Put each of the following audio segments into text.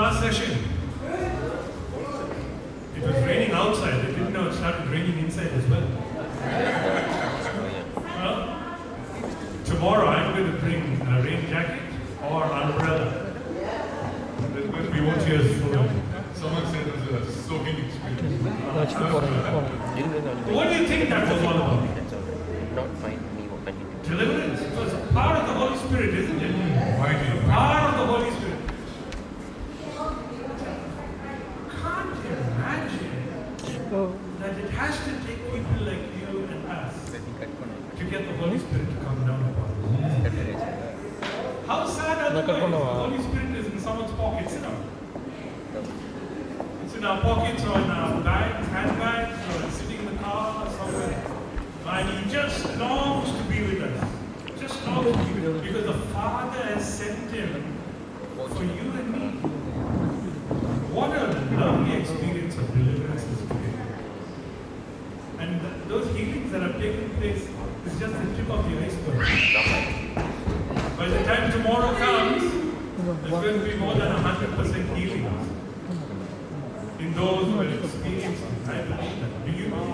last session. It was raining outside. I didn't know it started raining inside as well. Tomorrow I'm going to bring a rain jacket or umbrella. There's going to be what years for someone said it was a soaking experience. What do you think that was all about? Not find me open. Deliverance. It was a part of the Holy Spirit, isn't it? Part of the Holy Spirit. Can't imagine that it has to take people like you and us to get the Holy Spirit to come down upon us. How sad otherwise the Holy Spirit is in someone's pockets now. It's in our pockets or in our bags, handbags, or it's sitting in the car or somewhere. And He just longs to be with us. Just longs to be with us. Because the Father has sent Him for you and me. What a lovely experience of deliverance is today. And those healings that have taken place is just the tip of the iceberg. By the time tomorrow comes, there's going to be more than 100% healing in those who are experiencing it. I believe that. Do you believe?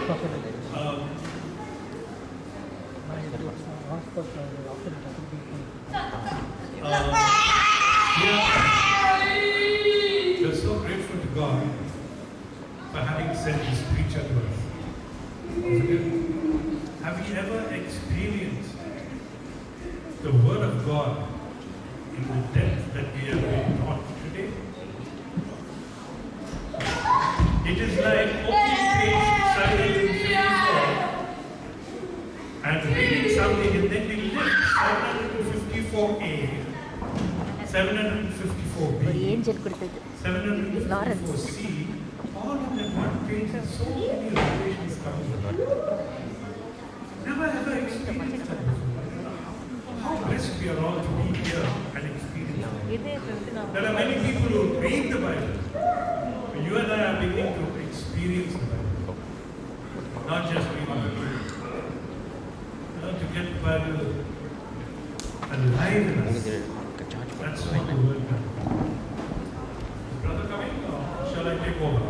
What an we're so grateful to God for having sent His preacher to us. Have you ever experienced the Word of God in the depth that we have been taught today? It is like opening page 754 and reading something, and then we lift 754A, 754B, 754C, all in that one page, and so many revelations coming. Never ever experienced that before. How blessed we are all to be here and experience it. There are many people who read the Bible. You and I are beginning to experience the Bible. Not just read the Bible. To get the Bible alive in us. That's what the word does. Is brother coming or shall I take over?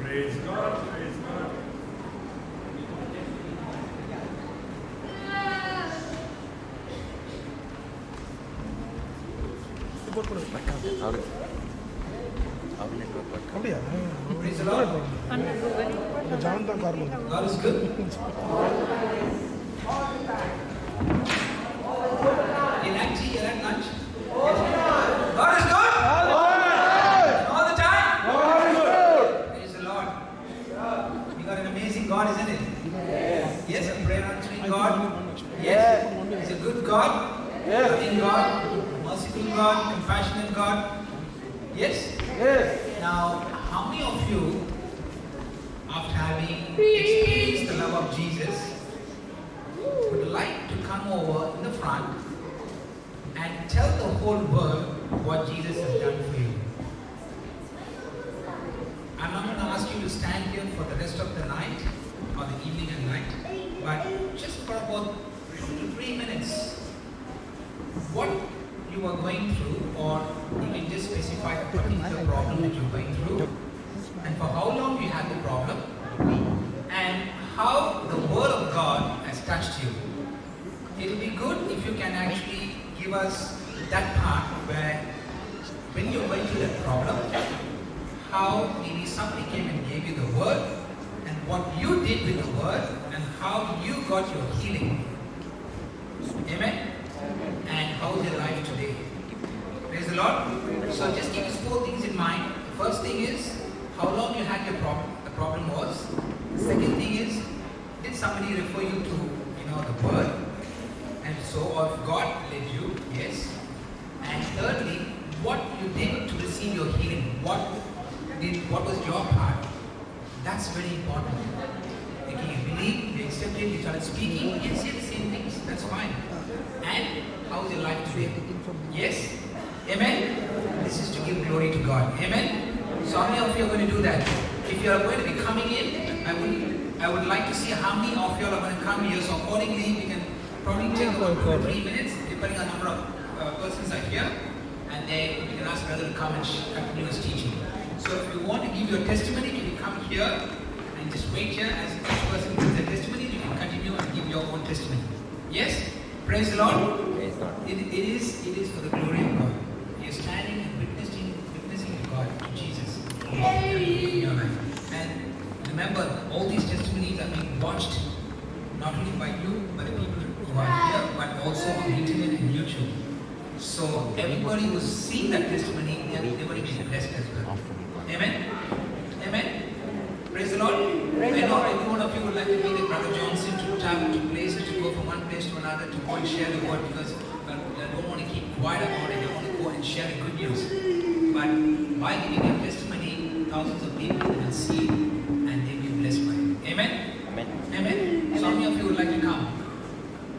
Praise God, praise God. Praise the Lord. God is good. You like tea? You like lunch? God is good. All the time. Praise the Lord. We got an amazing God, isn't it? Yes, a prayer answering God. Yes, He's a good God, loving God, merciful God, compassionate God. Yes. Now, how many of you, after having experienced the love of Jesus, would like to come over in the front and tell the whole world what Jesus has done for you? I'm not going to ask you to stand here for the rest of the night or the evening and night, but just for about 2 to 3 minutes, what you are going through, or you can just specify a particular problem that you're going through, and for how long you had the problem, and how the Word of God has touched you. It will be good if you can actually give us that part where, when you're going through that problem, how maybe somebody came and gave you the Word, and what you did with the Word, and how you got your healing. Amen? And how's your life today? Praise the Lord. So just keep these 4 things in mind. The first thing is how long you had your problem. The problem was. The second thing is, did somebody refer you to the Word? And so, or if God led you, yes. And thirdly, what you did to receive your healing. what was your part? That's very important. Okay, you believe, you accepted, you started speaking, you can say the same things. That's fine. And how is your life today? Yes? Amen? This is to give glory to God. Amen? So how many of you are going to do that? If you are going to be coming in, I would like to see how many of you are going to come here. So accordingly, we can probably take about 2 or 3 minutes, depending on the number of persons are here. And then you can ask brother to come and continue his teaching. So if you want to give your testimony, can you come here and just wait here as each person gives their testimony, you can continue and give your own testimony. Yes? Praise the Lord. Praise God. It is for the glory of God. You're standing and witnessing to God, to Jesus in your life. And remember, all these testimonies are being watched not only by you, but the people who are here, but also on the internet and YouTube. So everybody who's seen that testimony, they're going to be blessed as well. Amen? Amen? Praise the Lord. I know every one of you would like to be like Brother Johnson, to travel to places, to go from one place to another, to go and share the word, because I don't want to keep quiet about it. I want to go and share the good news. But by giving your testimony, thousands of people will see it and they'll be blessed by it. Amen? Amen. Amen? So many of you would like to come.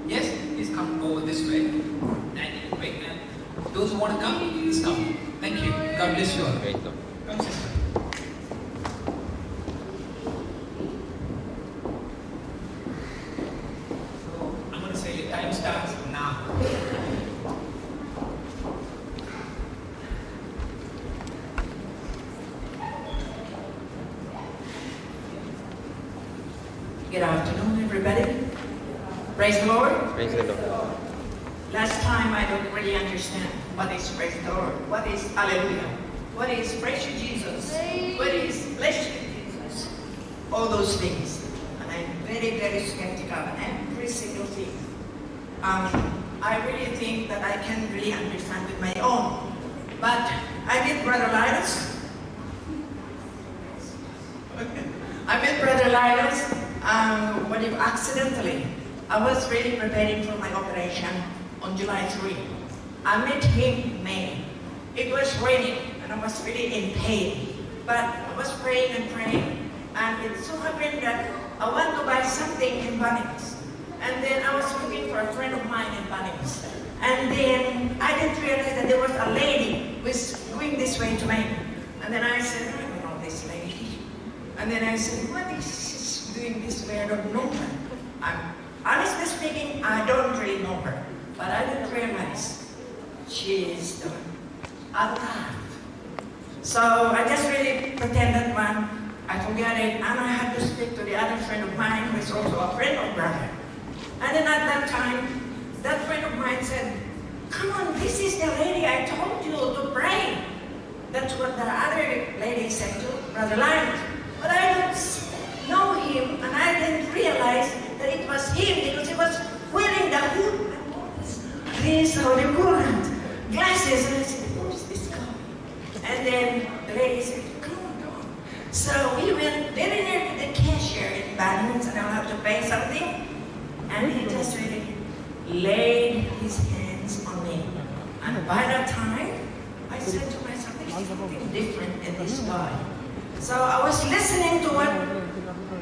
Yes? Please come over this way. And wait, man. Those who want to come, please come. Thank you. God bless you all. Praise God. Come, sister. I'm going to say your time starts now. Good afternoon, everybody. Praise the Lord. Praise the Lord. Last time I don't really understand what is praise the Lord, what is hallelujah, what is praise you Jesus, what is bless you Jesus, all those things. And I'm very, very skeptical on every single thing. I really think that I can really understand with my own. But I met Brother Linus. When if accidentally, I was really preparing for my operation on July 3. I met him in May. It was raining and I was really in pain. But I was praying and praying, and it so happened that I want to buy something in Bunnings. And then I was looking for a friend of mine in Bunnings. And then I didn't realize that there was a lady who was going this way to me. And then I said, I don't know this lady. And then I said, what is she doing this way? I don't know her. Honestly speaking, I don't really know her. But I didn't realize she is alive. So I just really pretended I forgot it, and I had to speak to the other friend of mine who is also a friend of brother. And then at that time, that friend of mine said, come on, this is the lady I told you to pray. That's what the other lady said to Brother Linus. But I don't know him, and I didn't realize that it was him because he was wearing the hood. This, how they call it, glasses. And I said, where's this guy? And then the lady said, come on. So we went very near to the cashier in Bunnings, and I'll have to pay something. And he just really laid his hands on me. And by that time, I said to myself, there's something different in this guy. So I was listening to what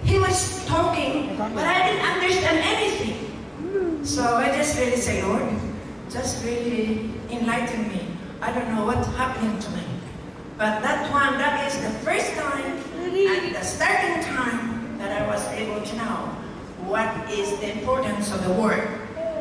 he was talking, but I didn't understand anything. So I just really say, Lord, just really enlighten me. I don't know what's happening to me. But that is the first time and the starting time that I was able to know what is the importance of the word.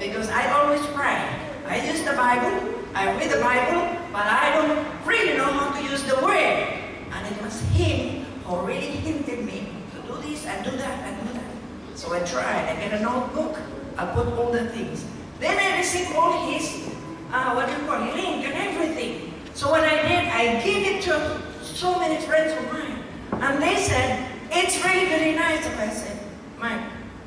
Because I always pray. I use the Bible, I read the Bible, but I don't really know how to use the word. And it was him who really hinted me to do this and do that and do that. So I tried. I get a notebook, I put all the things. Then I received all his, link and everything. So what I did, I gave it to so many friends of mine. And they said, it's really very nice. And I said, Mike,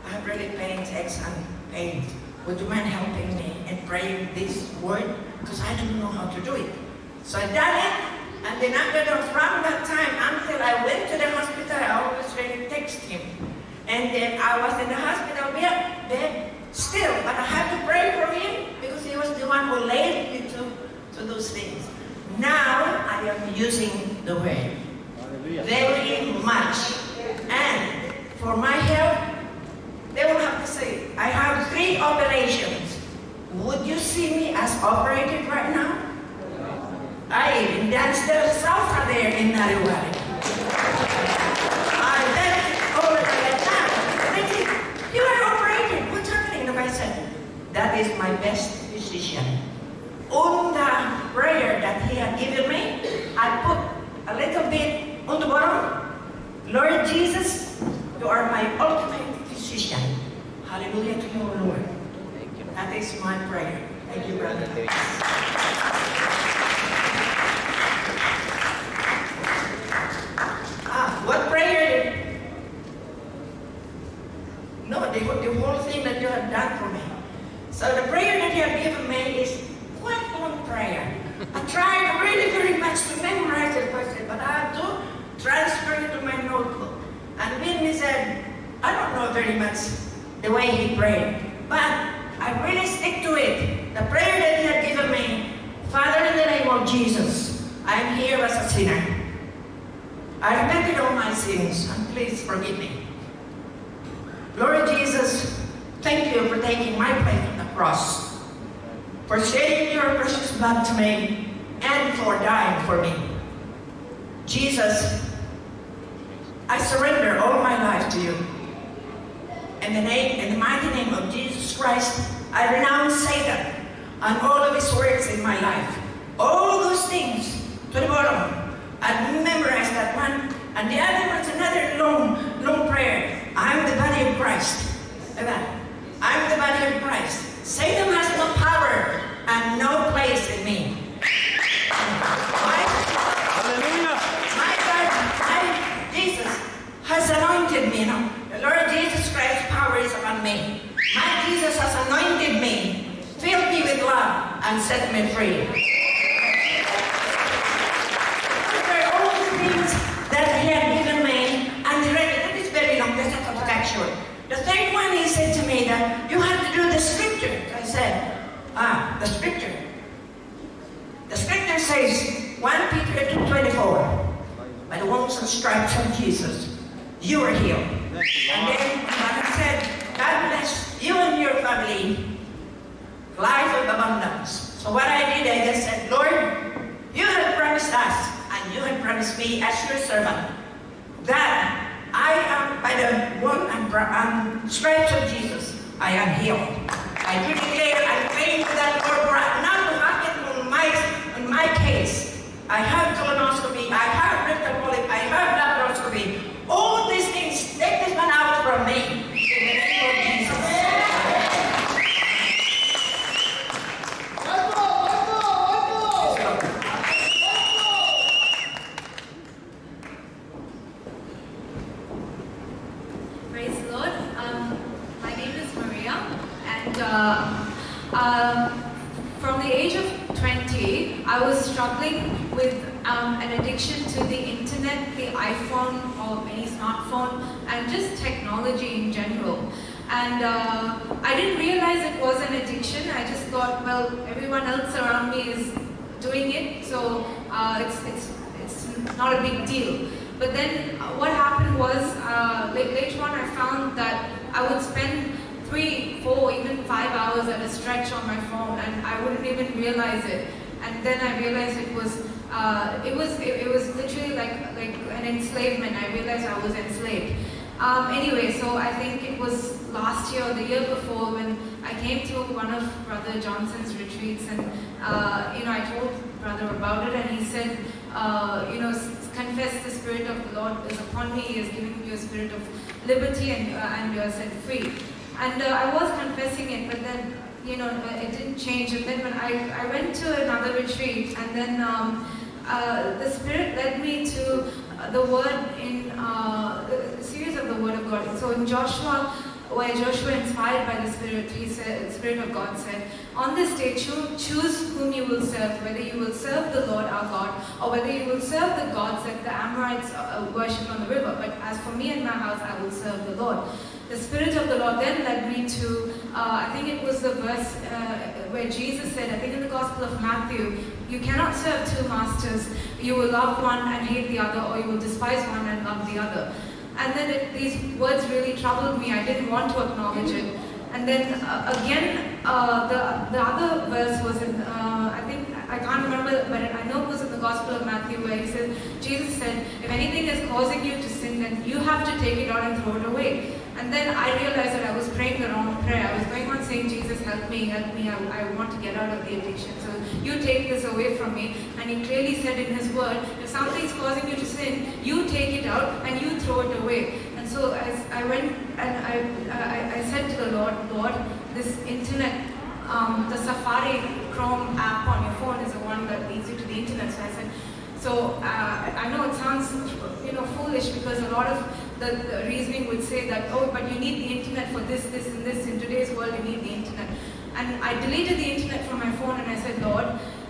I have really pain, aches and pains. Would you mind helping me in praying this word? Because I don't know how to do it. So I done it. And then after that, from that time until I went to the hospital, I always really text him. And then I was in the hospital bed still, but I had to pray for him because he was the one who led me to those things. Now I am using the word very much. And for my health, they will have to say, I have 3 operations. Would you see me as operated right now? I even danced the salsa there in Nariwari. I danced over like that. They said, you are operated. What's happening? And I said, that is my best physician. On the prayer that he had given me, I put a little bit on the bottom. Lord Jesus, you are my ultimate physician. Hallelujah to you, Lord. Thank you. That is my prayer. Thank you, brother. What prayer? No, the whole thing that you have done for me. So the prayer that you have given me is quite a long prayer. I tried really very much to memorize the question, but I have to transfer it to my notebook. And then he said, I don't know very much the way he prayed, but I really stick to it. The prayer that he had given me, Father, in the name of Jesus, I am here as a sinner. I repented all my sins, and please forgive me. Lord Jesus, thank you for taking my place on the cross, for shedding your precious blood to me, and for dying for me. Jesus, I surrender all my life to you. In the mighty name of Jesus Christ, I renounce Satan and all of his works in my life. All those things to the bottom. I memorized that one, and the other one's another long prayer. I'm the body of Christ. Amen. I'm the body of Christ. Satan has no power and no place in me. My God, Jesus has anointed me. The Lord Jesus Christ's power is upon me. My Jesus has anointed me, filled me with love, and set me free. All the things that he had given me, and the rest, that is very long, that's not factual. The third one, he said to me that you have to do the scripture. I said, the scripture. The scripture says, 1 Peter 2:24, by the wounds and stripes of Jesus, you are healed. And then I said, God bless you and your family, life of abundance. So what I did, I just said, Lord, you have promised us, and you have promised me as your servant, that I am, by the wound and stripes of Jesus, I am healed. I declare, I'm praying to that Lord right now to happen on my case. I have colonoscopy, I have rectal polyp, I have laparoscopy. All these things, take this one out from me in the name of Jesus. Praise the Lord. My name is Maria, and from the age of 20, I was struggling with an addiction to the internet, the iPhone or any smartphone, and just technology in general. And I didn't realize it was an addiction. I just thought, well, everyone else around me is doing it, so it's not a big deal. But then what happened was, later on I found that I would spend 3, 4, even 5 hours at a stretch on my phone, and I wouldn't even realize it. And then I realized it was literally like an enslavement. I realized I was enslaved. Anyway, so I think it was last year or the year before when I came to one of Brother Johnson's retreats, and I told Brother about it, and he said, confess the Spirit of the Lord is upon me. He is giving you a spirit of liberty, and you are set free. And I was confessing it, but then it didn't change. And then when I went to another retreat, and then the Spirit led me to the word in the series of the Word of God. So in Joshua, where Joshua, inspired by the Spirit, he said, the Spirit of God said, on this day choose whom you will serve, whether you will serve the Lord our God, or whether you will serve the gods that the Amorites worship on the river. But as for me and my house, I will serve the Lord. The Spirit of the Lord then led me to, I think it was the verse where Jesus said, I think in the Gospel of Matthew, you cannot serve two masters. You will love one and hate the other, or you will despise one and love the other. And then these words really troubled me. I didn't want to acknowledge it. And then again, the other verse was in, I can't remember, but I know it was in the Gospel of Matthew, where he said, Jesus said, if anything is causing you to sin, then you have to take it out and throw it away. And then I realized that I was praying the wrong prayer. I was going on saying, Jesus, help me, I want to get out of the addiction. So you take this away from me. And he clearly said in his word, if something's causing you to sin, you take it out and you throw it away. And so as I went and I said to the Lord, this internet, the Safari Chrome app on your phone is the one that leads you to the internet. So I said, I know it sounds, foolish, because a lot of the reasoning would say that, oh, but you need the internet for this, this, and this. In today's world, you need the internet. And I deleted the internet from my phone, and I said, Lord,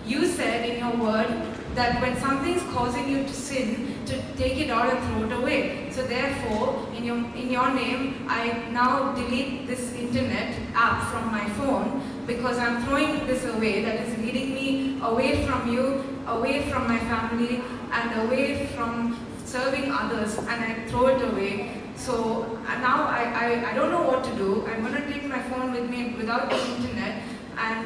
you said in your word that when something's causing you to sin, to take it out and throw it away. So therefore, in your name, I now delete this internet app from my phone, because I'm throwing this away that is leading me away from you, away from my family, and away from serving others, and I throw it away. So now I don't know what to do. I'm going to take my phone with me without the internet, and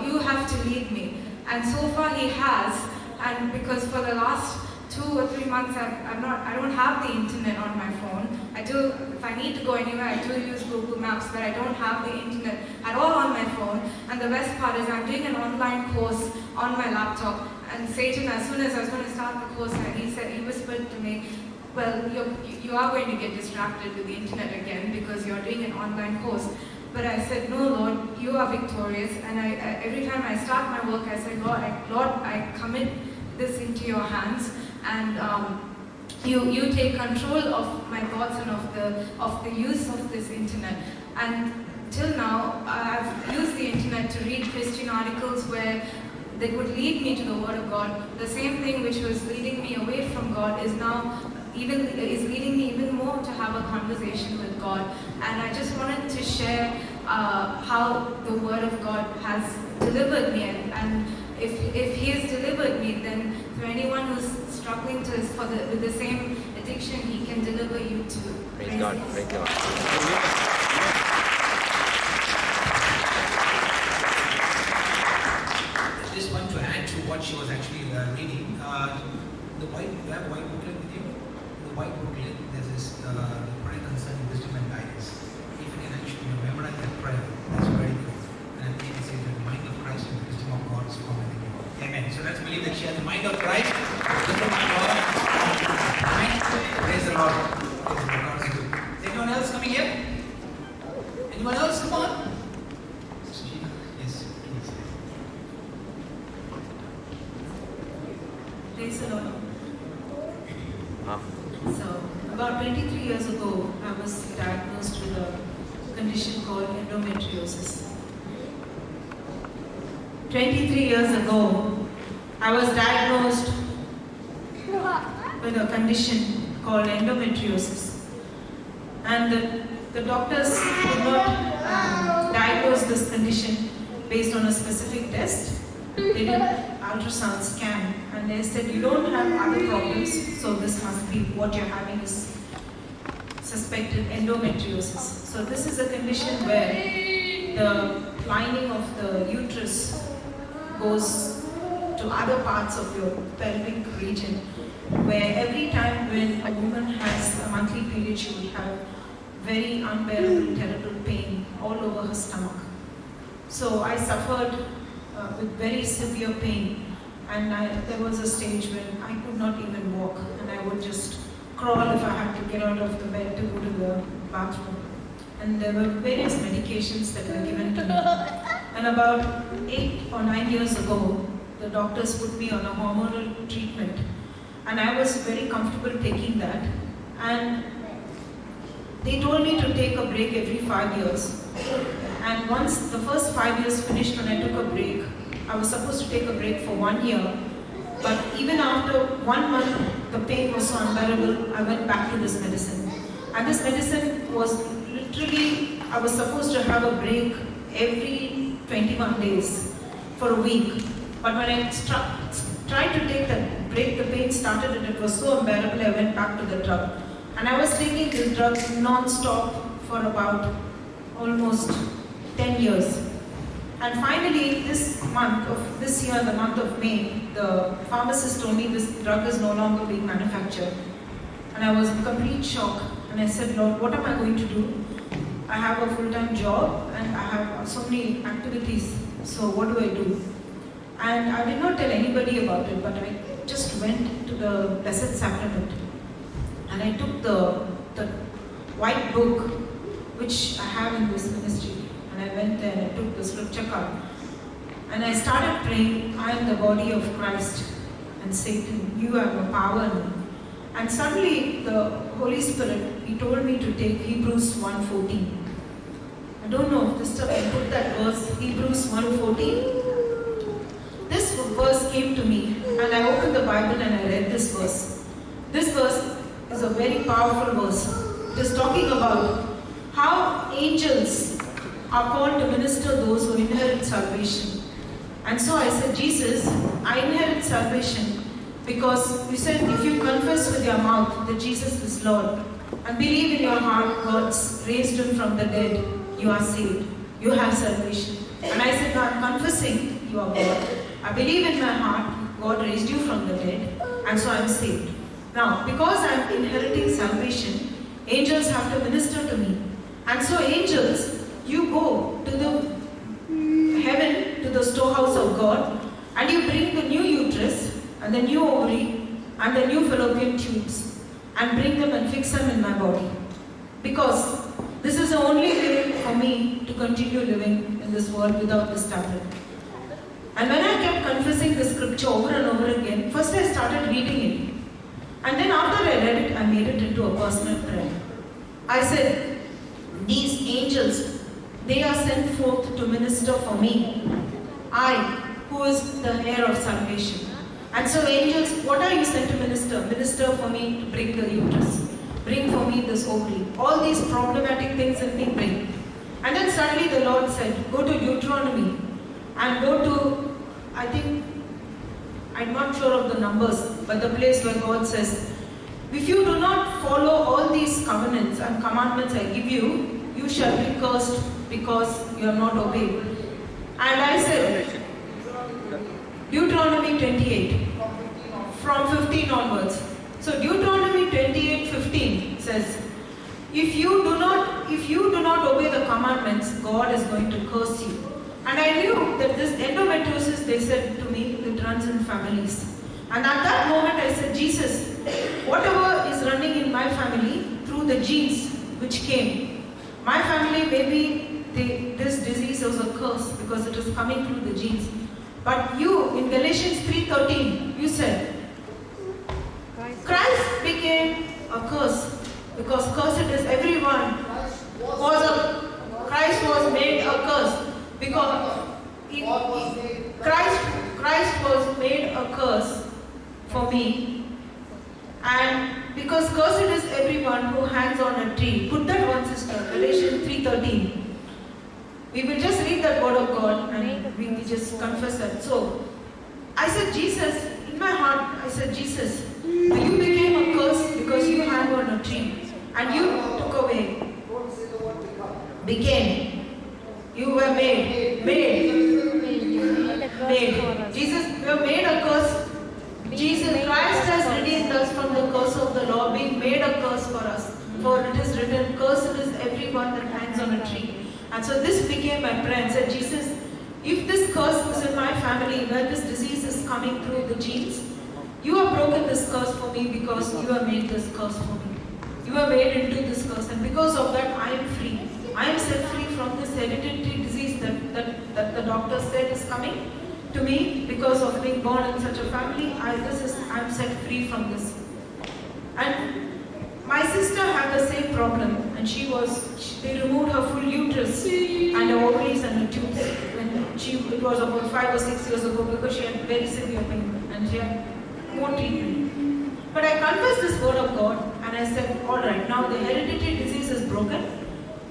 you have to lead me. And so far he has, and because for the last 2 or 3 months I don't have the internet on my phone. I do, if I need to go anywhere, I do use Google Maps, but I don't have the internet at all on my phone. And the best part is I'm doing an online course on my laptop, and Satan, as soon as I was going to start the course, he whispered to me, well, you are going to get distracted with the internet again because you're doing an online course. But I said, no, Lord, you are victorious. And every time I start my work, I say, Lord, I commit this into your hands, and you take control of my thoughts and of the use of this internet. And till now, I've used the internet to read Christian articles where they would lead me to the Word of God. The same thing which was leading me away from God is leading me even more to have a conversation with God. And I just wanted to share how the Word of God has delivered me, and if He has delivered me, then for anyone who's struggling with the same addiction, He can deliver you too. Praise God. Praise God. Just want to add to what she was actually reading. You have a white booklet with you? The white booklet, there's this prayer concerning wisdom and guidance. If you can actually remember that prayer, that's very good. And I think it says the mind of Christ and the wisdom of God is common in you. Amen. So let's believe that she has the mind of Christ, the wisdom of God. Amen. Praise the Lord. Praise the Lord. God is good. Is anyone else coming here? Anyone else? Come on. Yes, please. Praise the Lord. Ah. So, about 23 years ago, I was diagnosed with a condition called endometriosis. 23 years ago, I was diagnosed with a condition called endometriosis. And the doctors could not diagnose this condition based on a specific test. They did an ultrasound scan, and they said, you don't have other problems, so this must be what you're having is suspected endometriosis. So this is a condition where the lining of the uterus goes to other parts of your pelvic region, where every time when a woman has a monthly period, she will have very unbearable, terrible pain all over her stomach. So I suffered with very severe pain, and there was a stage when I could not even walk, and I would just crawl if I had to get out of the bed to go to the bathroom. And there were various medications that were given to me. And about 8 or 9 years ago, the doctors put me on a hormonal treatment, and I was very comfortable taking that. And they told me to take a break every 5 years. And once the first 5 years finished, when I took a break, I was supposed to take a break for 1 year. But even after 1 month, the pain was so unbearable, I went back to this medicine. And this medicine was literally, I was supposed to have a break every 21 days for a week. But when I tried to take that break, the pain started and it was so unbearable, I went back to the drug. And I was taking this drug non-stop for about almost 10 years. And finally, this year, the month of May, the pharmacist told me this drug is no longer being manufactured. And I was in complete shock. And I said, Lord, what am I going to do? I have a full-time job and I have so many activities. So what do I do? And I did not tell anybody about it, but I just went to the Blessed Sacrament. And I took the white book, which I have in this ministry. And I went there and I took the scripture card. And I started praying, I am the body of Christ. And Satan, you have no power in me. And suddenly the Holy Spirit, He told me to take Hebrews 1:14. I don't know if this time I put that verse, Hebrews 1:14. This verse came to me and I opened the Bible and I read this verse. This verse is a very powerful verse. It is talking about how angels are called to minister those who inherit salvation. And so I said, Jesus, I inherit salvation because you said if you confess with your mouth that Jesus is Lord and believe in your heart God raised Him from the dead, you are saved. You have salvation. And I said, I'm confessing you are God. I believe in my heart God raised you from the dead and so I'm saved. Now, because I'm inheriting salvation, angels have to minister to me. And so angels, you go to the heaven, to the storehouse of God, and you bring the new uterus and the new ovary and the new fallopian tubes and bring them and fix them in my body. Because this is the only way for me to continue living in this world without this tablet. And when I kept confessing the scripture over and over again, first I started reading it. And then after I read it, I made it into a personal prayer. I said, these angels, they are sent forth to minister for me. I, who is the heir of salvation. And so angels, what are you sent to minister? Minister for me to bring the uterus. Bring for me this ovary. All these problematic things in me bring. And then suddenly the Lord said, go to Deuteronomy and go to, I think, I'm not sure of the numbers, but the place where God says, if you do not follow all these covenants and commandments I give you, you shall be cursed because you have not obeyed. And I said, Deuteronomy 28, from 15 onwards. So Deuteronomy 28:15 says, if you do not obey the commandments, God is going to curse you. And I knew that this endometriosis, they said to me, it runs in families. And at that moment I said, Jesus, whatever is running in my family through the genes which came, my family, maybe this disease was a curse because it is coming through the genes. But you, in Galatians 3:13, you said, Christ became a curse because cursed is everyone. Christ was made a curse because Christ was made a curse for me. And because cursed is everyone who hangs on a tree. Put that one, sister, Galatians 3:13. We will just read that word of God and we will just confess that. So, I said, Jesus, in my heart, I said, Jesus, you became a curse because you hang on a tree. And you took away. Became. You were made. Jesus, you were made a curse. Jesus Christ has redeemed us from the curse of the law, being made a curse for us. For it is written, cursed is everyone that hangs on a tree. And so this became my prayer and said, Jesus, if this curse is in my family, where this disease is coming through the genes, you have broken this curse for me because you have made this curse for me. You have made into this curse, and because of that, I am free. I am set free from this hereditary disease that the doctor said is coming to me because of being born in such a family. I am set free from this. And my sister had the same problem, and they removed her full uterus and her ovaries and her tubes when it was about 5 or 6 years ago because she had very severe pain and she had more treatment. But I confessed this word of God and I said, all right, now the hereditary disease is broken.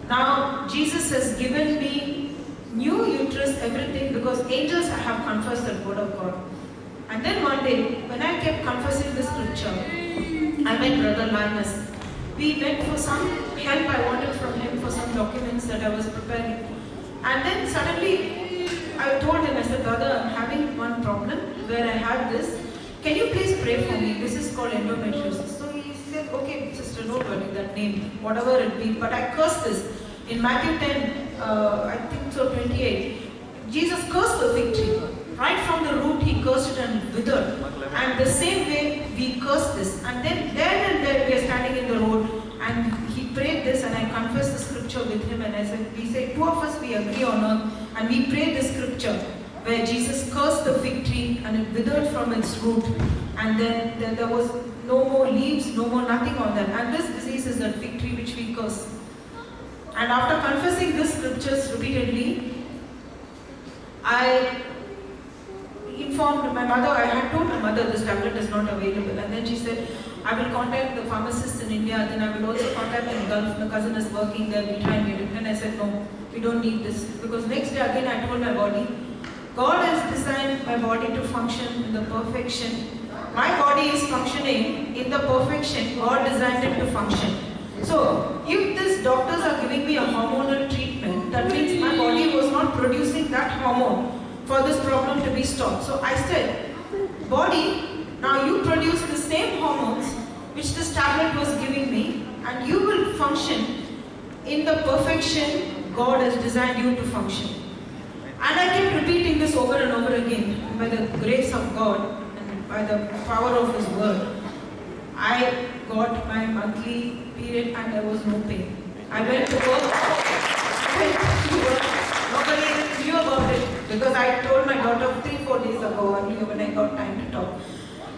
Now Jesus has given me new uterus, everything, because angels have confessed the word of God. And then one day, when I kept confessing the scripture, I met Brother Linus. We went for some help I wanted from him for some documents that I was preparing. And then suddenly, I told him, I said, Brother, I'm having one problem where I had this. Can you please pray for me? This is called endometriosis. So he said, okay, sister, don't worry, that name, whatever it be. But I cursed this. In Matthew 10, I think so 28, Jesus cursed the fig tree. Right from the root, he cursed it and withered. And the same way, we curse this. And then there we are standing in the road, and he prayed this, and I confessed the scripture with him, and I said, we say, two of us, we agree on earth, and we prayed the scripture where Jesus cursed the fig tree and it withered from its root, and then there was no more leaves, no more nothing on them. And this disease is that fig tree which we curse. And after confessing these scriptures repeatedly, I informed my mother, I had told my mother this tablet is not available, and then she said, I will contact the pharmacists in India, then I will also contact in Gulf, my cousin is working there, we'll try and get it. And I said, no, we don't need this, because next day again I told my body, God has designed my body to function in the perfection. My body is functioning in the perfection God designed it to function. So, if these doctors are giving me a hormonal treatment, that means my body was not producing that hormone for this problem to be stopped. So I said, body, now you produce the same hormones which this tablet was giving me, and you will function in the perfection God has designed you to function. And I kept repeating this over and over again. By the grace of God and by the power of His word, I got my monthly period and there was no pain. I went to work. Nobody even knew about it, because I told my daughter 3-4 days ago earlier when I got time to talk.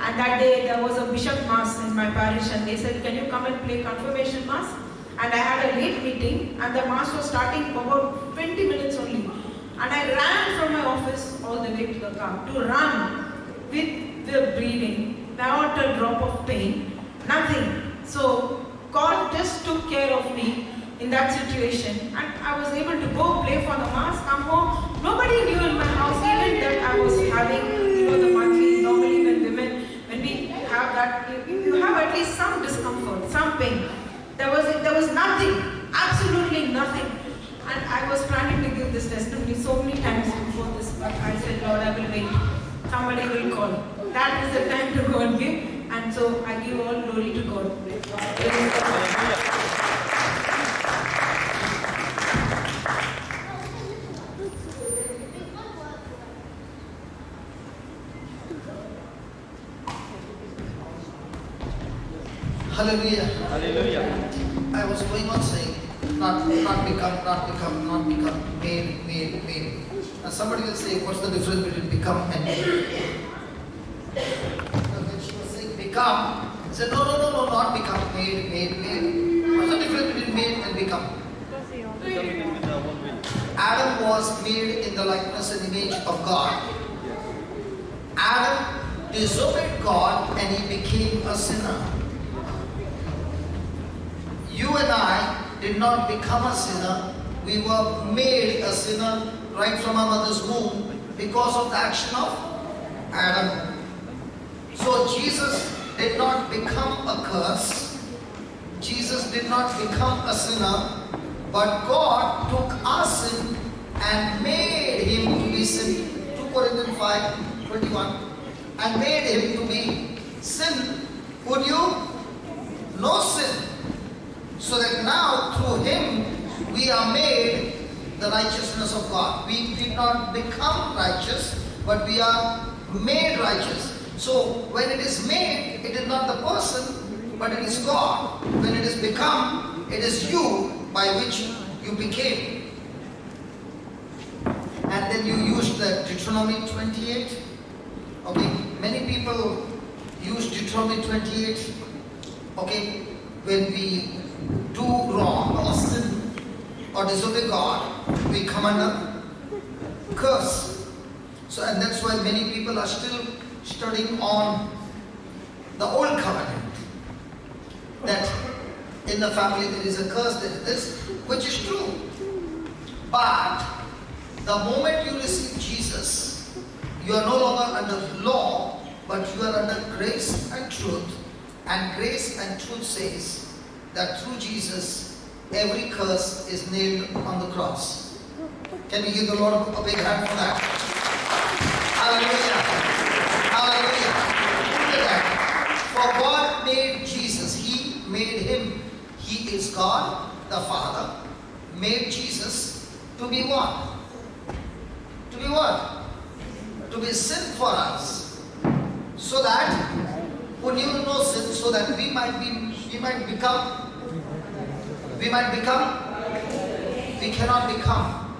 And that day there was a bishop mass in my parish, and they said, can you come and play confirmation mass? And I had a late meeting, and the mass was starting about 20 minutes only. And I ran from my office all the way to the car to run with the breathing, not a drop of pain, nothing. So God just took care of me in that situation, and I was able to go play for the mass, come home. Nobody knew in my house even that I was having, the monthly. Normally when we have that, you have at least some discomfort, some pain. There was nothing, absolutely nothing. And I was planning to give this testimony so many times before this, but I said, Lord, I will wait. Somebody will call. That is the time to go and give. And so I give all glory to God. Hallelujah. Hallelujah. I was going on saying, not become, made. And somebody will say, what's the difference between become and made? And when she was saying become, I said, no, not become, made. What's the difference between made and become? Adam was made in the likeness and image of God. Adam disobeyed God and he became a sinner. You and I did not become a sinner. We were made a sinner right from our mother's womb because of the action of Adam. So Jesus did not become a curse. Jesus did not become a sinner. But God took our sin and made him to be sin. 2 Corinthians 5:21. And made him to be sin. Would you? No sin. So that now through him we are made the righteousness of God. We did not become righteous, but we are made righteous. So when it is made, it is not the person, but it is God. When it is become, it is you by which you became. And then you used the Deuteronomy 28. Okay, many people use Deuteronomy 28. Okay, when we do wrong or sin or disobey God, we come under curse. So, and that's why many people are still studying on the old covenant, that in the family there is a curse, there is this, which is true. But The moment you receive Jesus, you are no longer under law, but you are under grace and truth. And grace and truth says that through Jesus, every curse is nailed on the cross. Can you give the Lord a big hand for that? Hallelujah. Hallelujah. Look at that. For God made Jesus. He made him. He is God, the Father, made Jesus to be what? To be what? To be sin for us. So that who knew no sin, so that we might become, we cannot become.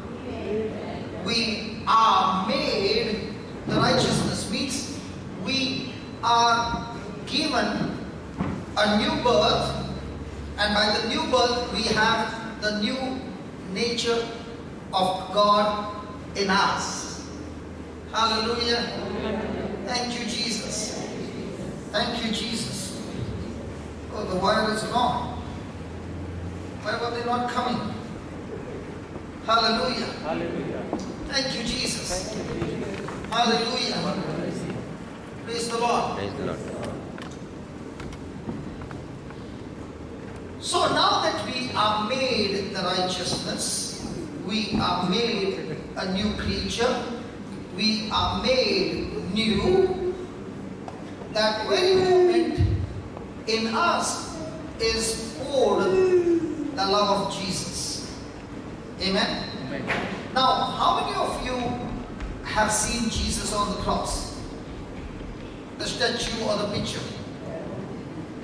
We are made, the righteousness means we are given a new birth, and by the new birth we have the new nature of God in us. Hallelujah. Thank you, Jesus. Thank you, Jesus. Oh, the wire is long. Why were they not coming? Hallelujah. Hallelujah. Thank you, Jesus. Thank you, Jesus. Hallelujah. Praise the Lord. Praise the Lord. So now that we are made the righteousness, we are made a new creature, we are made new, that very moment in us is poured the love of Jesus. Amen? Amen. Now, how many of you have seen Jesus on the cross? The statue or the picture?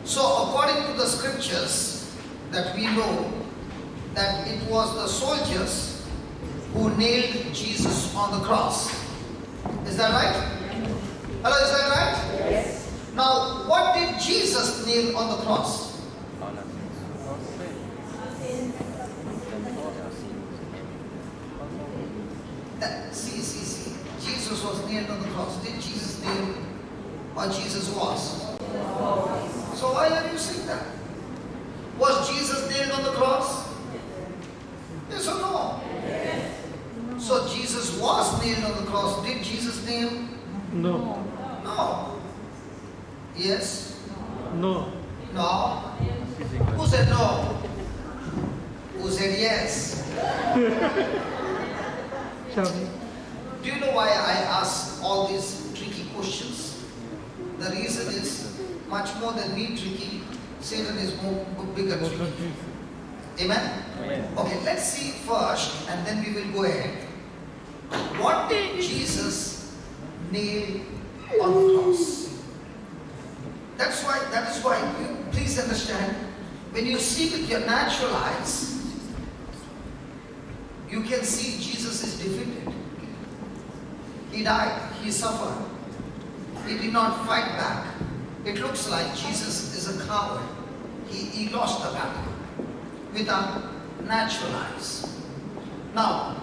So, according to the scriptures, that we know that it was the soldiers who nailed Jesus on the cross. Is that right? Hello, is that right? Yes. Now, what did Jesus nail on the cross? All our sins. See. Jesus was nailed on the cross. Did Jesus nail or Jesus was? So why are you saying that? Was Jesus nailed on the cross? Yes or no? Yes. So Jesus was nailed on the cross. Did Jesus nail? No. No. Yes? No. No? Who said no? Who said yes? Do you know why I ask all these tricky questions? The reason is much more than me tricky. Satan is bigger tricky. Amen? Amen. Okay, let's see first and then we will go ahead. What did Jesus nail on the cross? That is why you please understand, when you see with your natural eyes, you can see Jesus is defeated. He died, he suffered. He did not fight back. It looks like Jesus is a coward. He lost the battle with our natural eyes. Now,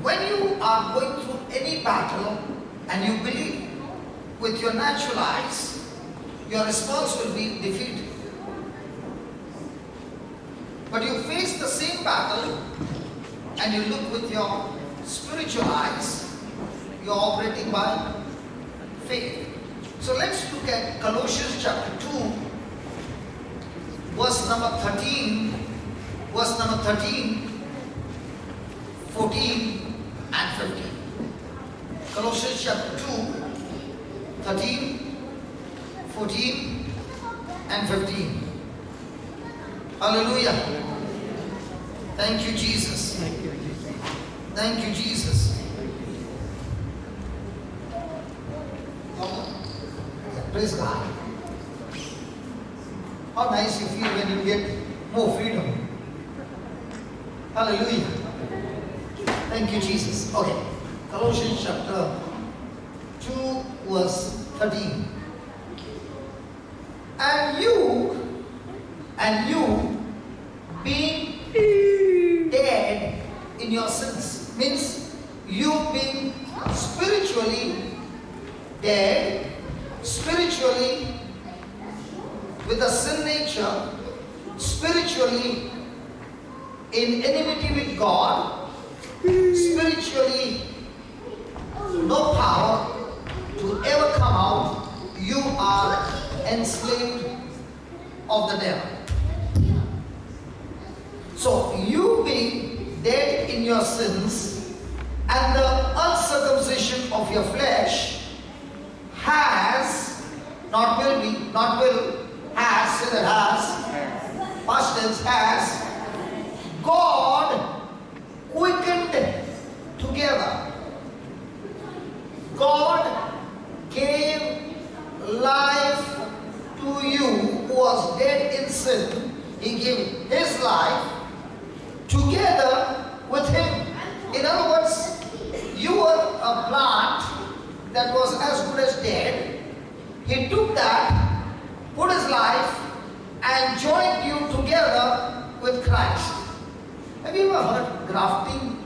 when you are going through any battle and you believe with your natural eyes, your response will be defeat. But you face the same battle and you look with your spiritual eyes, you are operating by faith. So let's look at Colossians chapter 2, verse number 13, 14 and 15. Colossians chapter 2, 13, 14 and 15. Hallelujah. Thank you, Jesus. Thank you, Jesus. Thank you, Jesus. Praise God. How nice you feel when you get more freedom. Hallelujah. Thank you, Jesus. Okay. Colossians chapter 2, verse 13. And you being dead in your sins, means you being spiritually dead, spiritually with a sin nature, spiritually in enmity with God, spiritually no power to ever come out. You are enslaved of the devil. So you being dead in your sins and the uncircumcision of your flesh has, not will be, not will, has, say that has, past tense has, God quickened together. God gave life to you who was dead in sin. He gave His life together with Him. In other words, you were a plant that was as good as dead. He took that, put His life, and joined you together with Christ. Have you ever heard grafting?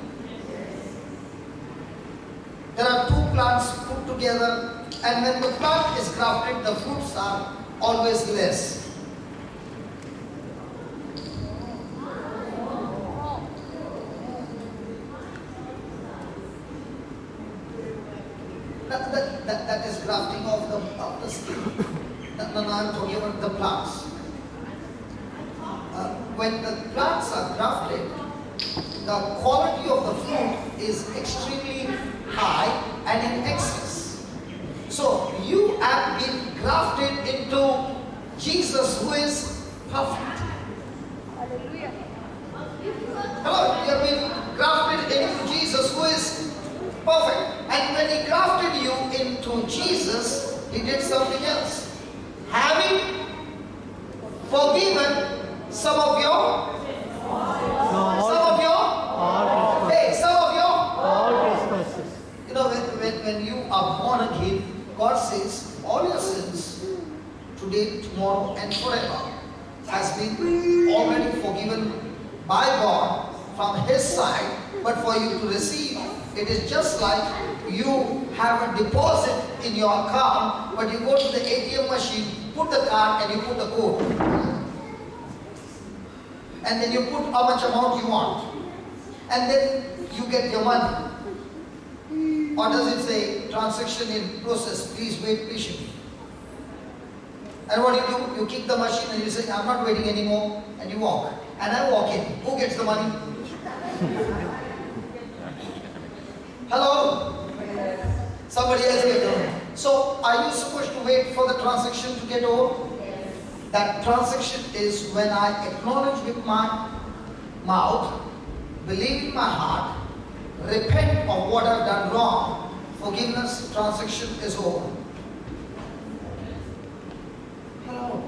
There are two plants put together, and when the plant is grafted, the fruits are always less. That is grafting of the skin. No, I'm talking about the plants. When the plants are grafted, the quality of the fruit is extremely high and in excess. So you have been grafted into Jesus, who is perfect. Hello, you have been grafted into Jesus, who is perfect. And when He grafted you into Jesus, He did something else. Having forgiven some of your You know, when you are born again, God says all your sins today, tomorrow and forever has been already forgiven by God from His side. But for you to receive, it is just like you have a deposit in your account, but you go to the ATM machine, put the card and you put the code. And then you put how much amount you want. And then you get your money. Or does it say, transaction in process, please wait patiently? And what do? You kick the machine and you say, I'm not waiting anymore, and you walk. And I walk in. Who gets the money? Hello? Somebody else gets the money. So, are you supposed to wait for the transaction to get over? That transaction is when I acknowledge with my mouth, believe in my heart, repent of what I've done wrong, forgiveness, transaction is over. Hello.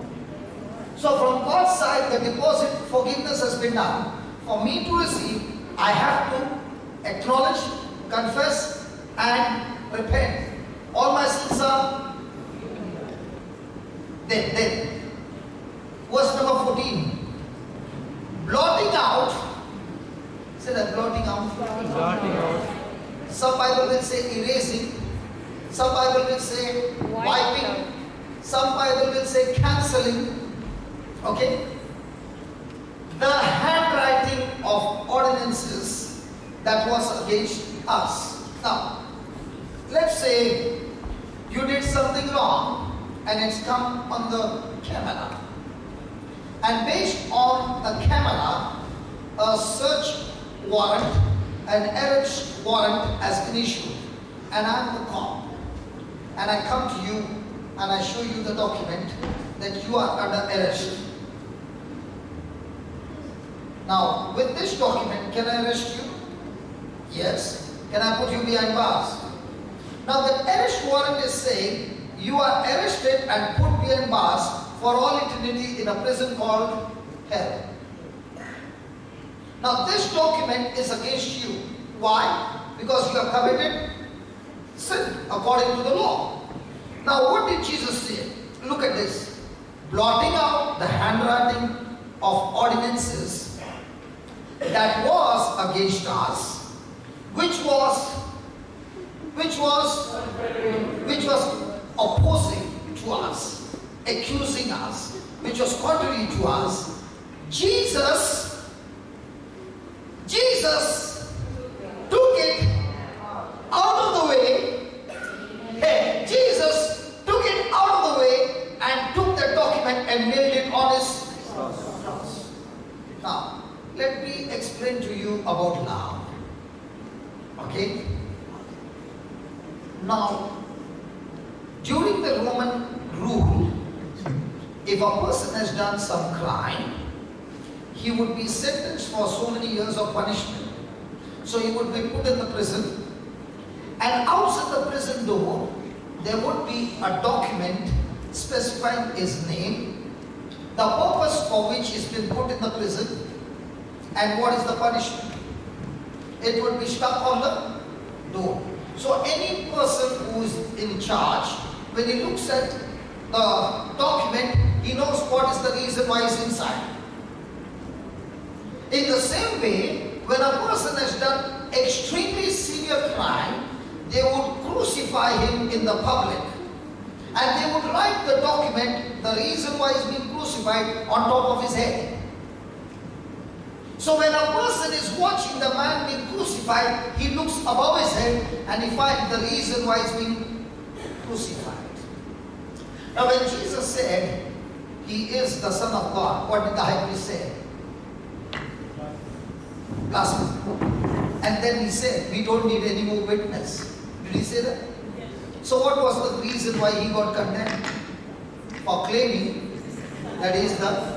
So from God's side, the deposit forgiveness has been done. For me to receive, I have to acknowledge, confess, and repent. All my sins are then. Verse number 14. Blotting out. Say that, blotting out. Blotting out. Some Bible will say erasing. Some Bible will say wiping. Some Bible will say cancelling. Okay? The handwriting of ordinances that was against us. Now, let's say you did something wrong and it's come on the camera. And based on the camera, a search warrant, an arrest warrant has been issued. And I'm the cop. And I come to you and I show you the document that you are under arrest. Now, with this document, can I arrest you? Yes. Can I put you behind bars? Now, the arrest warrant is saying you are arrested and put behind bars for all eternity in a prison called hell. Now, this document is against you. Why? Because you have committed sin according to the law. Now, what did Jesus say? Look at this. Blotting out the handwriting of ordinances that was against us, which was opposing to us, accusing us, which was contrary to us. Jesus Now, let me explain to you about love. Okay? Now, during the Roman rule, if a person has done some crime, he would be sentenced for so many years of punishment. So he would be put in the prison, and outside the prison door, there would be a document specifying his name, the purpose for which he's been put in the prison, and what is the punishment. It would be stuck on the door. So any person who is in charge, when he looks at the document, he knows what is the reason why he's inside. In the same way, when a person has done extremely severe crime, they would crucify him in the public. And they would write the document, the reason why he's being crucified, on top of his head. So when a person is watching the man being crucified, he looks above his head and he finds the reason why he's being crucified. Now when Jesus said, he is the Son of God, what did the high priest say? Blasphemy. And then he said, we don't need any more witness. Did he say that? Yes. So what was the reason why he got condemned? For claiming that he is the...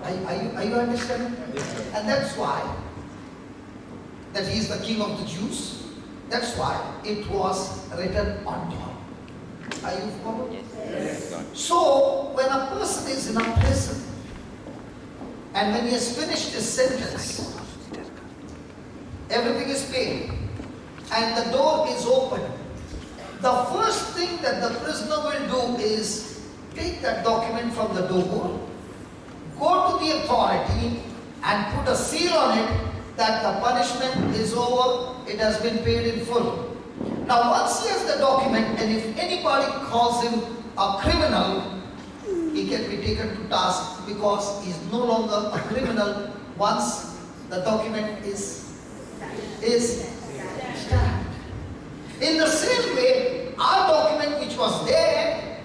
Are you understanding? Yes. And that's why that he is the King of the Jews. That's why it was written on top. Are you following? Yes. So when a person is in a prison and when he has finished his sentence, everything is paid and the door is open, the first thing that the prisoner will do is take that document from the door, go to the authority and put a seal on it that the punishment is over, it has been paid in full. Now once he has the document, and if anybody calls him a criminal, he can be taken to task because he is no longer a criminal once the document is stamped. In the same way, our document which was there,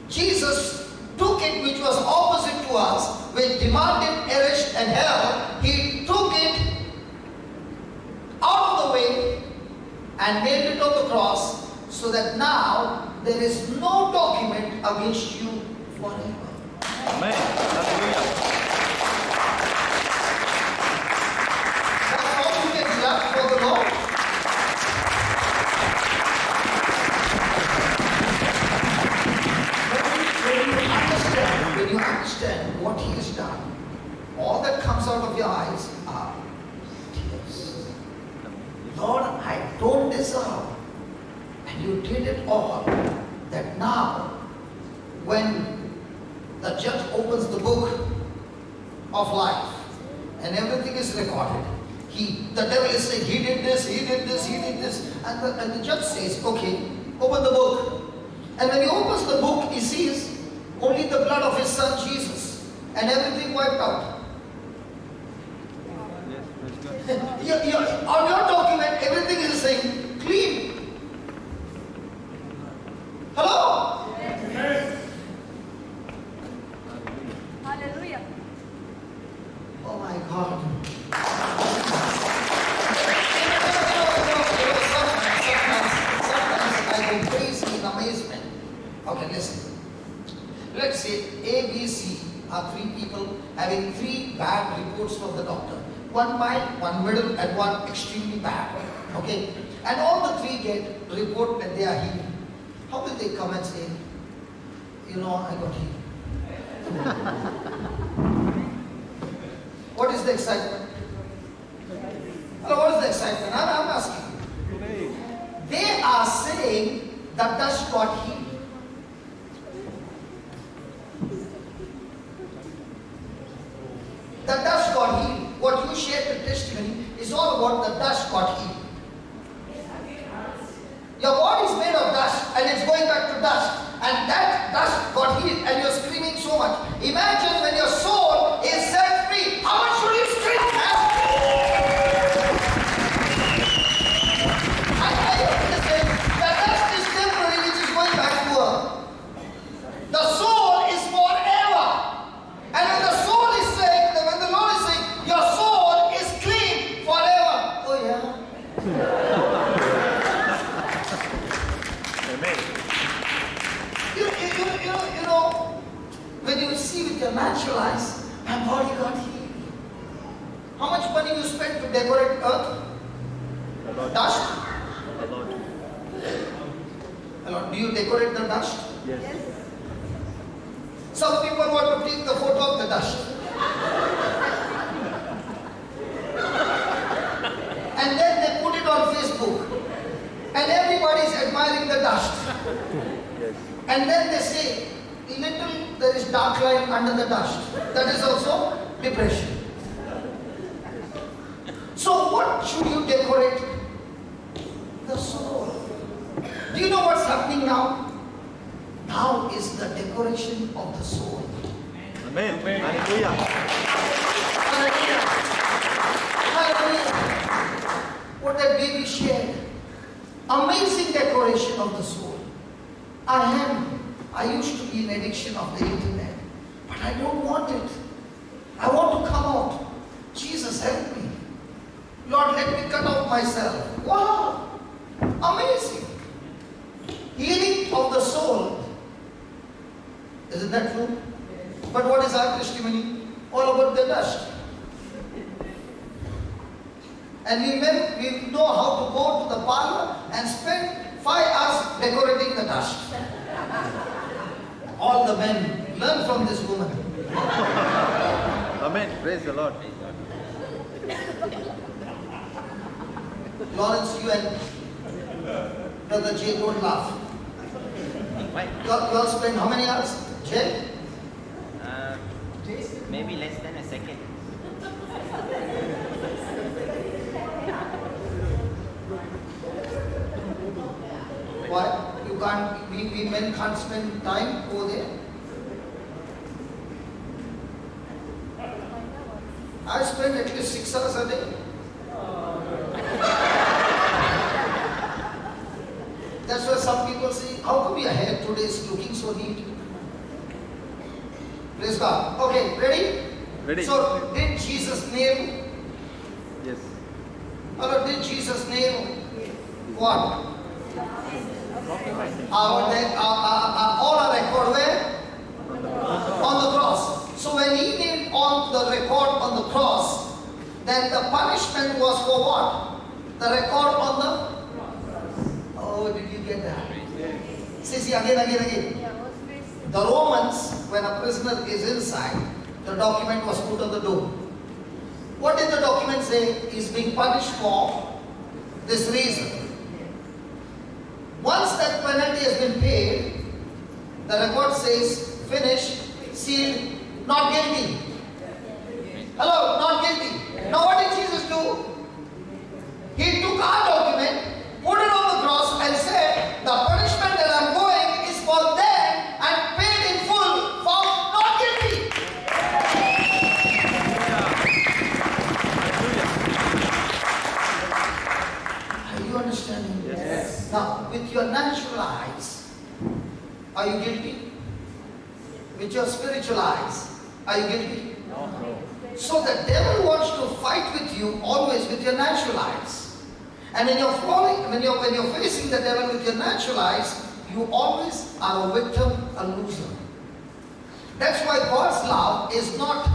Jesus took it, which was opposite to us, which demanded arrest and hell. He took it out of the way and nailed it on the cross, so that now there is no document against you forever. Amen. Hallelujah. That's all you can clap for the Lord. When you understand what He has done, all that comes out of your eyes are tears. Lord, I don't deserve. And you did it all. That now, when the judge opens the book of life and everything is recorded, the devil is saying, he did this, he did this, he did this. And the judge says, okay, open the book. And when he opens the book, he sees only the blood of his son Jesus and everything wiped out. On your document, everything is saying clean. Hello? Yes. Hallelujah. Oh my God. Sometimes I go crazy in amazement. Okay, listen. Let's say A, B, C are three people having three bad reports from the doctor. One mild, one middle, and one extremely bad. Okay? And all the three get report that they are healed. How will they come and say, you know, I got healed? What is the excitement? Hello, what is the excitement? I'm asking. They are saying that dust got healed. The dust got healed. What you shared the testimony is all about the dust got healed. Your body is made of dust and it's going back to dust. And that dust got healed and you're screaming so much. Imagine when your soul is set free. How much should you scream? The dust is temporary, which is going back to earth. The soul is forever. And when the soul is saying, when the Lord is saying, natural eyes, my body got healed. How much money you spend to decorate earth? A lot. Dust? A lot. A lot. Do you decorate the dust? Yes. Some people want to take the photo of the dust. And then they put it on Facebook. And everybody is admiring the dust. Yes. And then they say, there is dark line under the dust. That is also depression. So what should you decorate? The soul. Do you know what's happening now? Now is the decoration of the soul. Amen. Hallelujah. Hallelujah. Hallelujah. What that baby shared. Amazing decoration of the soul. I used to be in addiction of the internet, but I don't want it. I want to come out. Jesus help me. Lord, let me cut off myself. Wow. Amazing. Healing of the soul. Isn't that true? But what is our testimony? All about the dust. And we know how to go to the parlor and spend 5 hours decorating the dust. All the men learn from this woman. Amen. Praise the Lord. Lawrence, you and Brother Jay don't laugh. You all spend how many hours? Jay? Maybe less than a second. Why? You can't, we men can't spend time over there. I spend at least 6 hours a day. That's why some people say, how come your hair today is looking so neat? Praise God. Okay, ready? Ready. So, did Jesus nail? Yes. Or did Jesus nail what? All our record where? On the cross. So when he nailed on the record on the cross, then the punishment was for what? The record on the... Oh, did you get that? See, again. The Romans, when a prisoner is inside, the document was put on the door. What did the document say? He's being punished for this reason. Once that penalty has been paid, the record says, finished, sealed, not guilty. Hello, not guilty. Now what did Jesus do? He took our document, put it on the cross and said, the punishment that I'm going is for them and paid in full for not guilty. Are you understanding? Yes. Now, with your natural eyes, are you guilty? With your spiritual eyes, are you guilty? No. So the devil wants to fight with you always with your natural eyes. And when you're facing the devil with your natural eyes, you always are a victim, a loser. That's why God's love is not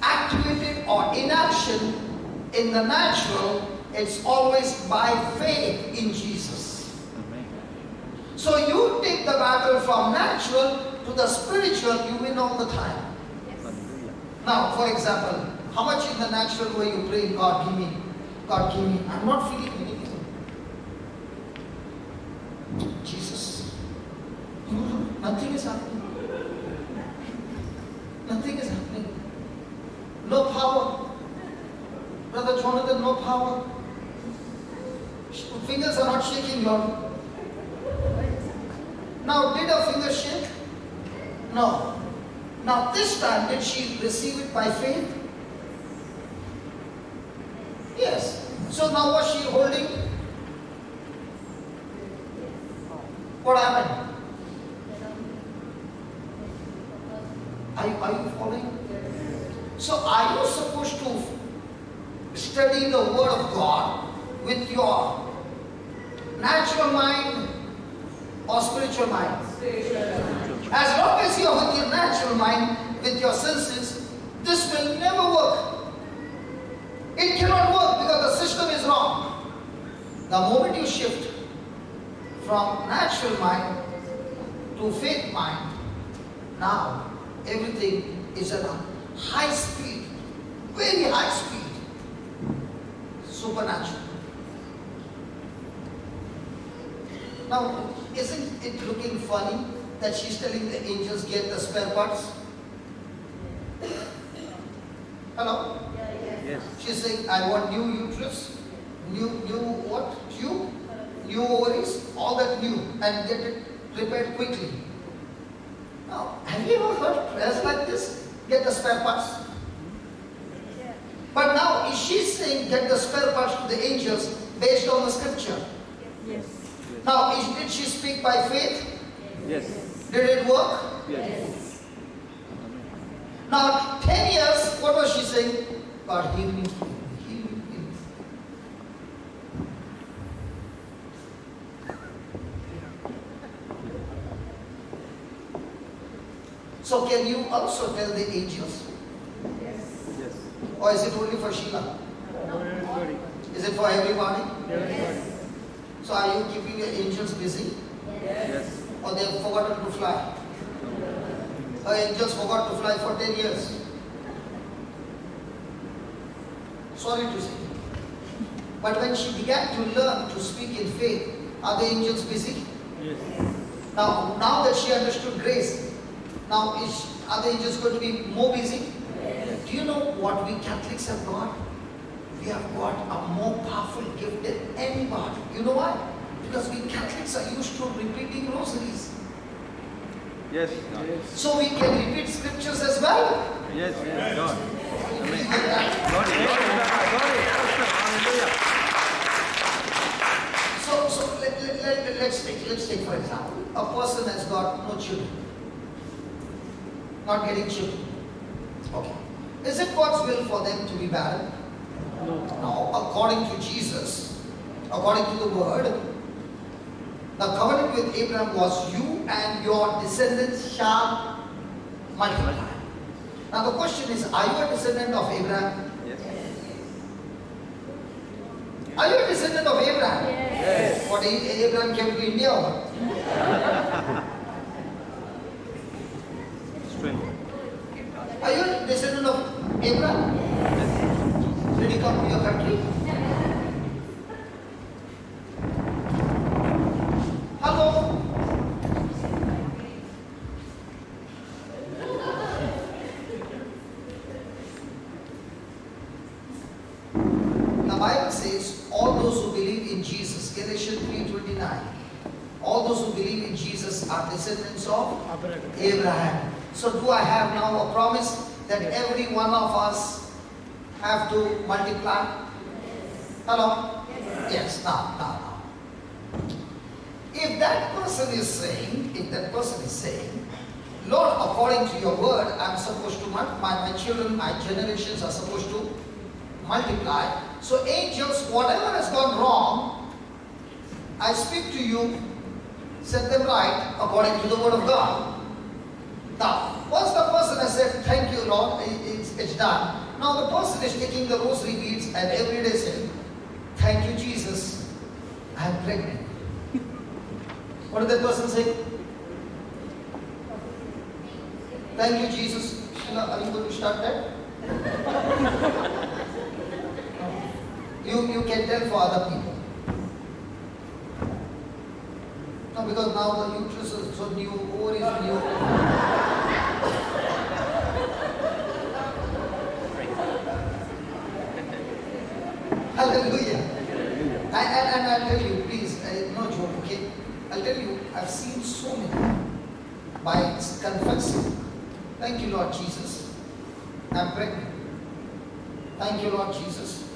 activated or in action in the natural. It's always by faith in Jesus. Amen. So you take the battle from natural to the spiritual, you win all the time. Hallelujah. Now, for example, how much in the natural way you pray, God give me, God give me. I'm not feeling anything. Jesus, nothing is happening. Nothing is happening. No power. Brother Jonathan, no power. Fingers are not shaking, Lord. Now, did her fingers shake? No. Now, this time, did she receive it by faith? Yes. So now, what's she holding? What happened? Are you following? So, are you supposed to study the Word of God with your natural mind or spiritual mind? As long as you are with your natural mind, with your senses, this will never work. It cannot work because the system is wrong. The moment you shift from natural mind to faith mind, now everything is at a high speed, very high speed, supernatural. Now, isn't it looking funny that she's telling the angels get the spare parts? Hello? Yes. She's saying, I want new uterus, new what? Tube, new ovaries, all that new, and get it repaired quickly. Now, have you ever heard prayers like this? Get the spare parts. But now, is she saying get the spare parts to the angels based on the scripture? Yes. Now, did she speak by faith? Yes. Did it work? Yes. Now, 10 years, what was she saying? God, heal me, heal me, heal me. So, can you also tell the angels? Yes. Or is it only for Sheila? Everybody. Is it for everybody? Everybody. So, are you keeping your angels busy? Yes. Or they have forgotten to fly? Her angels forgot to fly for 10 years. Sorry to say. But when she began to learn to speak in faith, are the angels busy? Yes. Now that she understood grace, now are the angels going to be more busy? Do you know what we Catholics have got? We have got a more powerful gift than anybody. You know why? Because we Catholics are used to repeating rosaries. Yes. So we can repeat scriptures as well. Yes. Yes. God. Please get that. God is hallelujah. So let's take for example, a person has got no children, not getting children. Okay. Is it God's will for them to be barren? No. No. According to Jesus, according to the word, the covenant with Abraham was you and your descendants shall multiply. Now the question is, are you a descendant of Abraham? Yes. Are you a descendant of Abraham? Yes. What, Abraham came to India or what? Strength. Are you a descendant of Abraham? Yes. Did he come to your country? Hello? The Bible says, all those who believe in Jesus, Galatians 3:29, all those who believe in Jesus are descendants of Abraham. So do I have now a promise that every one of us have to multiply? Hello? Yes, now. If that person is saying, Lord, according to your word, I'm supposed to multiply, my children, my generations are supposed to multiply. So angels, whatever has gone wrong, I speak to you, set them right according to the word of God. Now, once the person has said, thank you Lord, it's done. Now the person is taking the rosary beads and every day saying, thank you Jesus, I am pregnant. What did that person say? Thank you Jesus. Sheila, are you going to start that? You can tell for other people. No, because now the uterus is so new, ovary is new. Hallelujah. And I'll tell you, please, no joke, okay? I'll tell you, I've seen so many by confessing. Thank you, Lord Jesus. I'm pregnant. Thank you, Lord Jesus.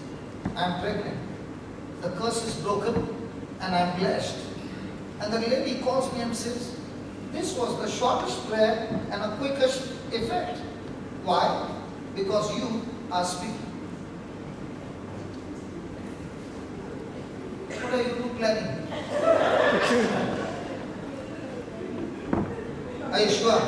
I'm pregnant. The curse is broken and I'm blessed. And the lady calls me and says, this was the shortest prayer and the quickest effect. Why? Because you are speaking. What are you planning? Are you sure?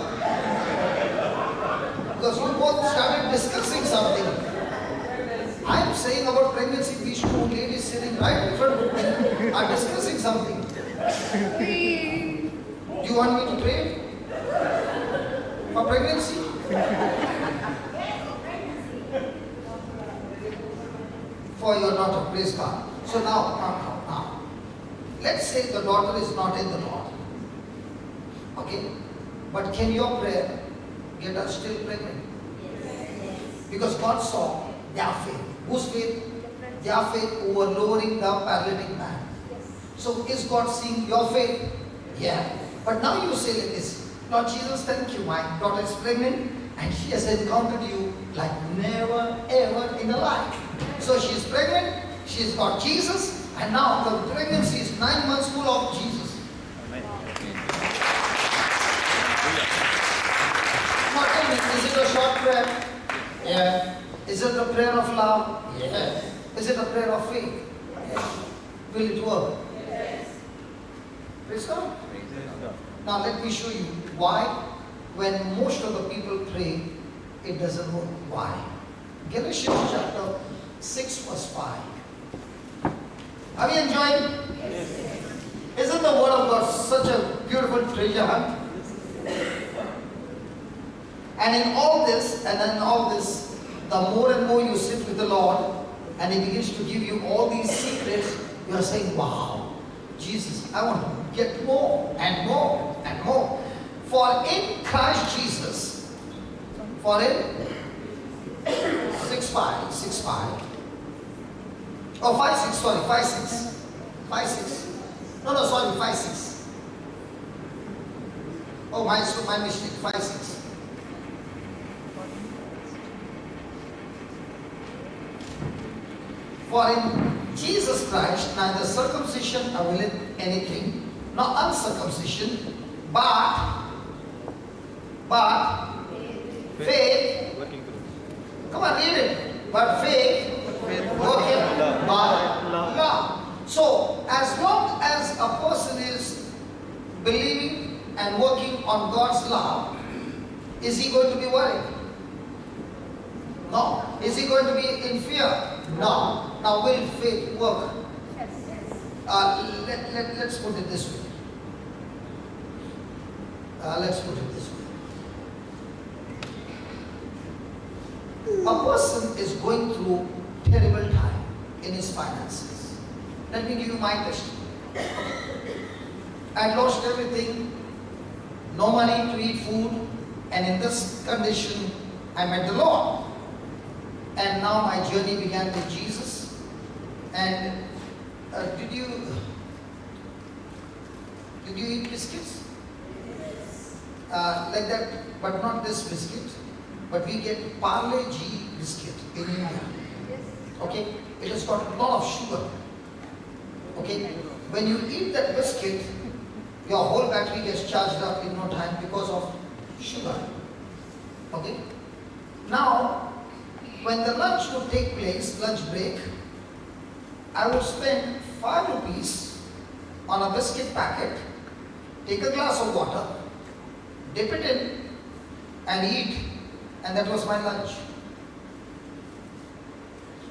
sitting right in front of me, are discussing something. You want me to pray for pregnancy? For your daughter, praise God. So now, let's say the daughter is not in the Lord. Okay? But can your prayer get her still pregnant? Because God saw their faith. Whose faith? Their faith over lowering the paralytic man. So is God seeing your faith? Yeah. But now you say like this, Lord Jesus, thank you, my daughter is pregnant and she has encountered you like never ever in her life. So she is pregnant, she's got Jesus, and now the pregnancy is 9 months full of Jesus. Now tell me, is it a short prayer? Yeah. Is it a prayer of love? Yes. Is it a prayer of faith? Yes. Will it work? Yes. Praise God. Now let me show you why when most of the people pray, it doesn't work. Why? Galatians chapter 6 verse 5. Are we enjoying? Yes. Isn't the word of God such a beautiful treasure hunt? And in all this, the more and more you sit with the Lord, and He begins to give you all these secrets, you are saying, wow, Jesus, I want to get more and more and more. For in Christ Jesus, for in 6:5. Oh, 5:6, sorry, 5:6. 5:6. No, sorry, 5:6. Oh, my mistake, 5:6. For in Jesus Christ neither circumcision availeth anything, nor uncircumcision, but faith. Come on, read it. But faith working by love. So, as long as a person is believing and working on God's love, is he going to be worried? No. Is he going to be in fear? No. Now, will faith work? Let's put it this way. A person is going through terrible time in his finances. Let me give you my testimony. I lost everything, no money to eat food, and in this condition, I met the Lord. And now my journey began with Jesus. And did you eat biscuits? Like that, but not this biscuit. But we get Parle G biscuit in India. Okay? It has got a lot of sugar. Okay? When you eat that biscuit, your whole battery gets charged up in no time because of sugar. Okay? Now, when the lunch would take place, lunch break, I would spend 5 rupees on a biscuit packet, take a glass of water, dip it in, and eat, and that was my lunch.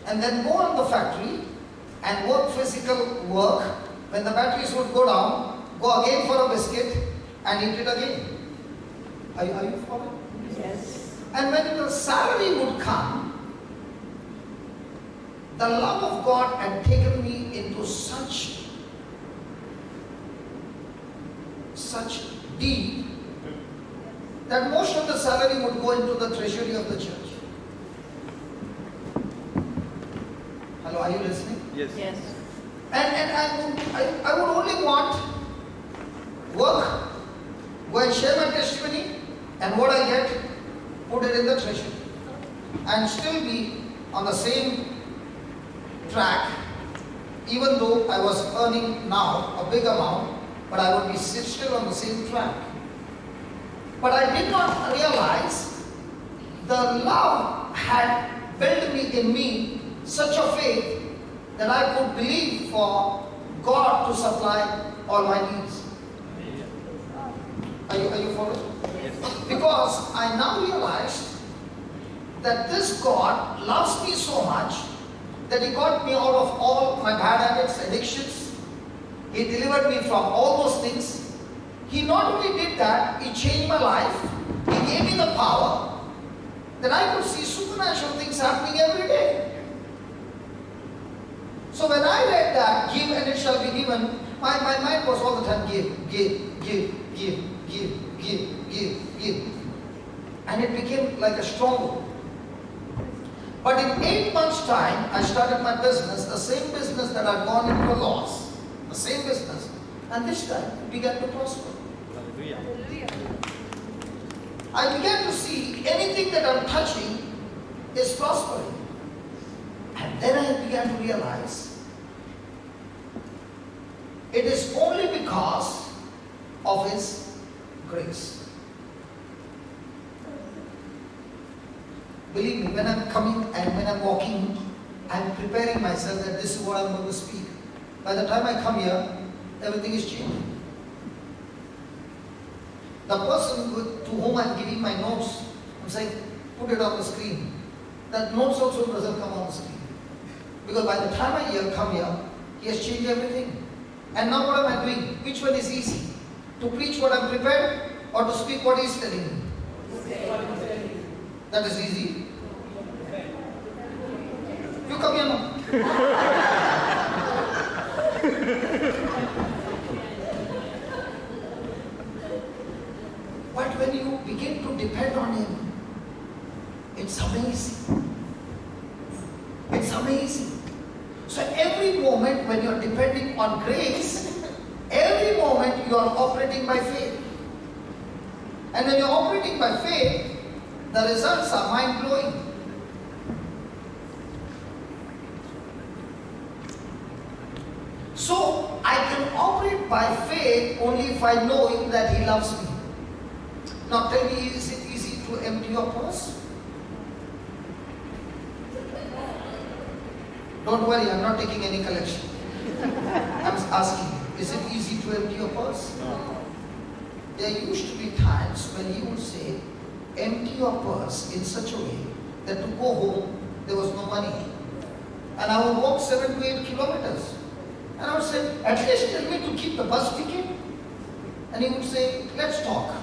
And then go on the factory and work physical work. When the batteries would go down, go again for a biscuit and eat it again. Are you following? Yes. And when the salary would come, the love of God had taken me into such deep that most of the salary would go into the treasury of the church. Hello, are you listening? Yes. Yes. And I would only want work, go and share my testimony, and what I get, put it in the treasury, and still be on the same track, even though I was earning now a big amount, but I would be still on the same track. But I did not realize the love had built in me such a faith that I could believe for God to supply all my needs. Are you following? Yes. Because I now realized that this God loves me so much that He got me out of all my bad habits, addictions. He delivered me from all those things. He not only did that, He changed my life. He gave me the power that I could see supernatural things happening every day. So when I read that, give and it shall be given, my mind was all the time give. And it became like a stronghold. But in 8 months' time, I started my business, the same business that I'd gone into a loss, the same business, and this time it began to prosper. Hallelujah. I began to see anything that I'm touching is prospering. And then I began to realize it is only because of His grace. Believe me, when I'm coming and when I'm walking, I'm preparing myself that this is what I'm going to speak. By the time I come here, everything is changing. The person to whom I'm giving my notes, I'm saying, put it on the screen. That notes also doesn't come on the screen. Because by the time I come here, he has changed everything. And now what am I doing? Which one is easy? To preach what I'm prepared or to speak what he's telling me? That is easy. You come here now. But when you begin to depend on Him, it's amazing. It's amazing. So every moment when you're depending on grace, every moment you are operating by faith. And when you're operating by faith, the results are mind-blowing. So I can operate by faith only if I know that He loves me. Now tell me, is it easy to empty your purse? Don't worry, I'm not taking any collection. I'm asking you, is it easy to empty your purse? No. There used to be times when He would say, empty your purse in such a way that to go home, there was no money. And I would walk 7 to 8 kilometers. And I would say, at least tell me to keep the bus ticket. And He would say, let's talk.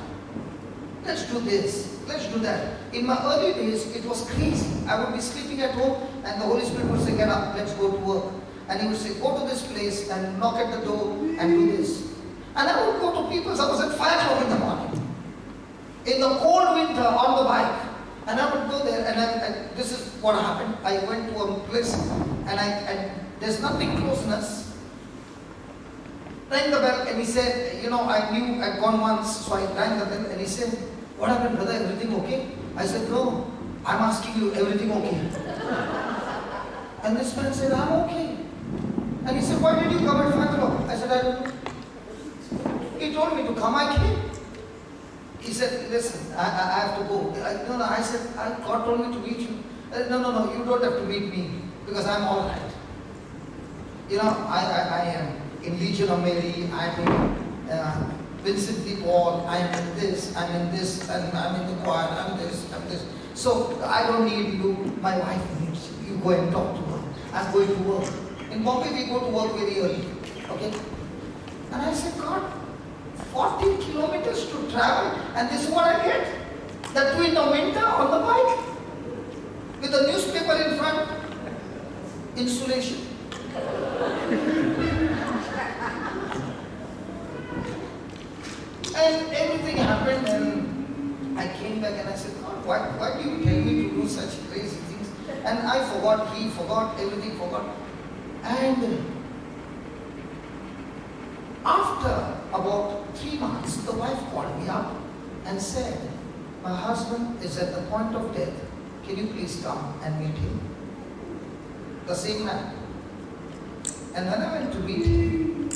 Let's do this. Let's do that. In my early days, it was crazy. I would be sleeping at home and the Holy Spirit would say, get up, let's go to work. And He would say, go to this place and knock at the door and do this. And I would go to people's house at 5 o'clock in the morning. In the cold winter on the bike. And I would go there and this is what happened. I went to a place and there's nothing closeness. Rang the bell and he said, you know, I knew I'd gone once, so I rang the bell and he said, what happened, brother, everything okay? I said, no, I'm asking you, everything okay? And this man said, I'm okay. And he said, why did you come at 5 o'clock? I said, I don't know. He told me to come, I came. He said, listen, I have to go. I said, God told me to meet you. No, you don't have to meet me because I'm all right. You know, I am in Legion of Mary, I'm in Vincent de Paul, I'm in this, I'm in the choir, I'm this. So I don't need you, my wife needs you. You go and talk to her. I'm going to work. In Bombay we go to work very early. Okay? And I said, God, 40 kilometers to travel and this is what I get? That too in the winter on the bike. With a newspaper in front. Insulation. And everything happened and I came back and I said, God, why do you tell me to do such crazy things? And I forgot, he forgot, everything forgot. And after about 3 months, the wife called me up and said, my husband is at the point of death. Can you please come and meet him? The same man. And when I went to meet him,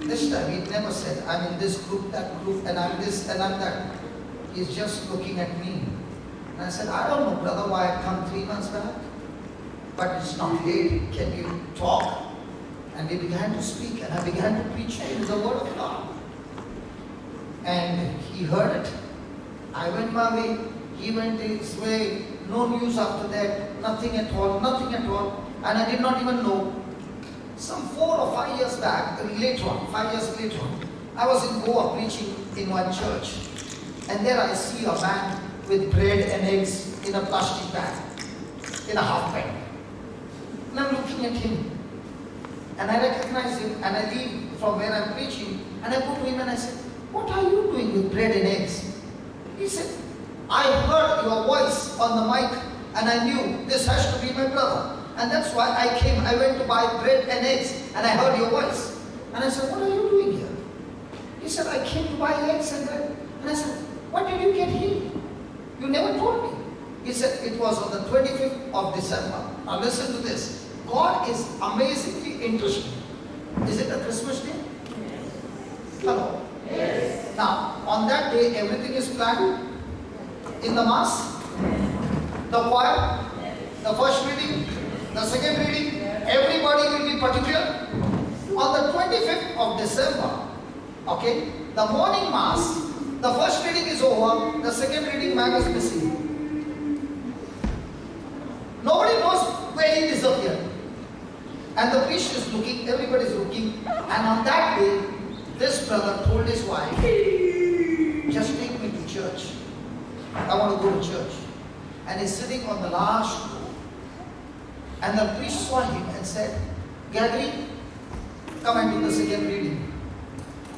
this time he never said, I'm in this group, that group, and I'm this and I'm that. He's just looking at me. And I said, I don't know, brother, why I come 3 months back. But it's not late. Can you talk? And we began to speak, and I began to preach to him the word of God. And he heard it. I went my way, he went his way, no news after that, nothing at all, nothing at all. And I did not even know. Some 4 or 5 years back, later on, 5 years later on, I was in Goa preaching in one church. And there I see a man with bread and eggs in a plastic bag, in a half bag. And I'm looking at him. And I recognize him and I leave from where I'm preaching and I go to him and I said, "What are you doing with bread and eggs?" He said, "I heard your voice on the mic and I knew this has to be my brother. And that's why I came. I went to buy bread and eggs and I heard your voice." And I said, "What are you doing here?" He said, "I came to buy eggs and bread." And I said, "What did you get here? You never told me." He said, "It was on the 25th of December. Now listen to this. God is amazingly interesting. Is it a Christmas day? Hello? Yes. Now, on that day, everything is planned in the Mass, the choir, the first reading, the second reading, everybody will be particular. On the 25th of December, okay, the morning Mass, the first reading is over, the second reading man is missing. Nobody knows where he disappeared. And the priest is looking, everybody is looking, and on that day, this brother told his wife, "Just take me to church. I want to go to church." And he's sitting on the last row. And the priest saw him and said, "Gary, come and do the second reading."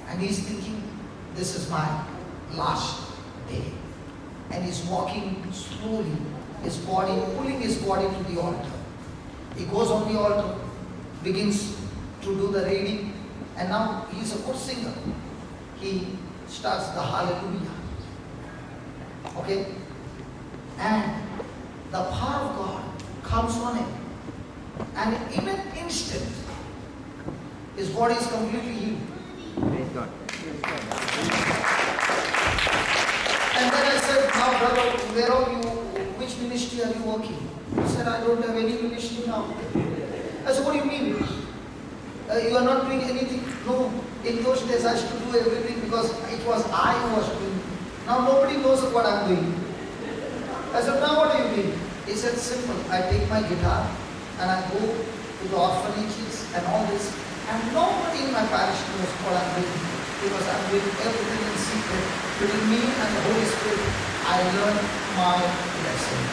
And he's thinking, "This is my last day." And he's walking slowly, his body, pulling his body to the altar. He goes on the altar, begins to do the reading, and now he's a good singer. He starts the hallelujah. Okay? And the power of God comes on him. And in an instant, his body is completely healed. Praise God. And then I said, "Now brother, where are you? Which ministry are you working?" He said, "I don't have any ministry now." I said, "What do you mean? You are not doing anything?" "No, in those days I used to do everything because it was I who was doing it. Now nobody knows what I'm doing." I said, "Now what do you mean?" He said, "Simple. I take my guitar and I go to the orphanages and all this, and nobody in my parish knows what I'm doing because I'm doing everything in secret. Between me and the Holy Spirit, I learn my lesson."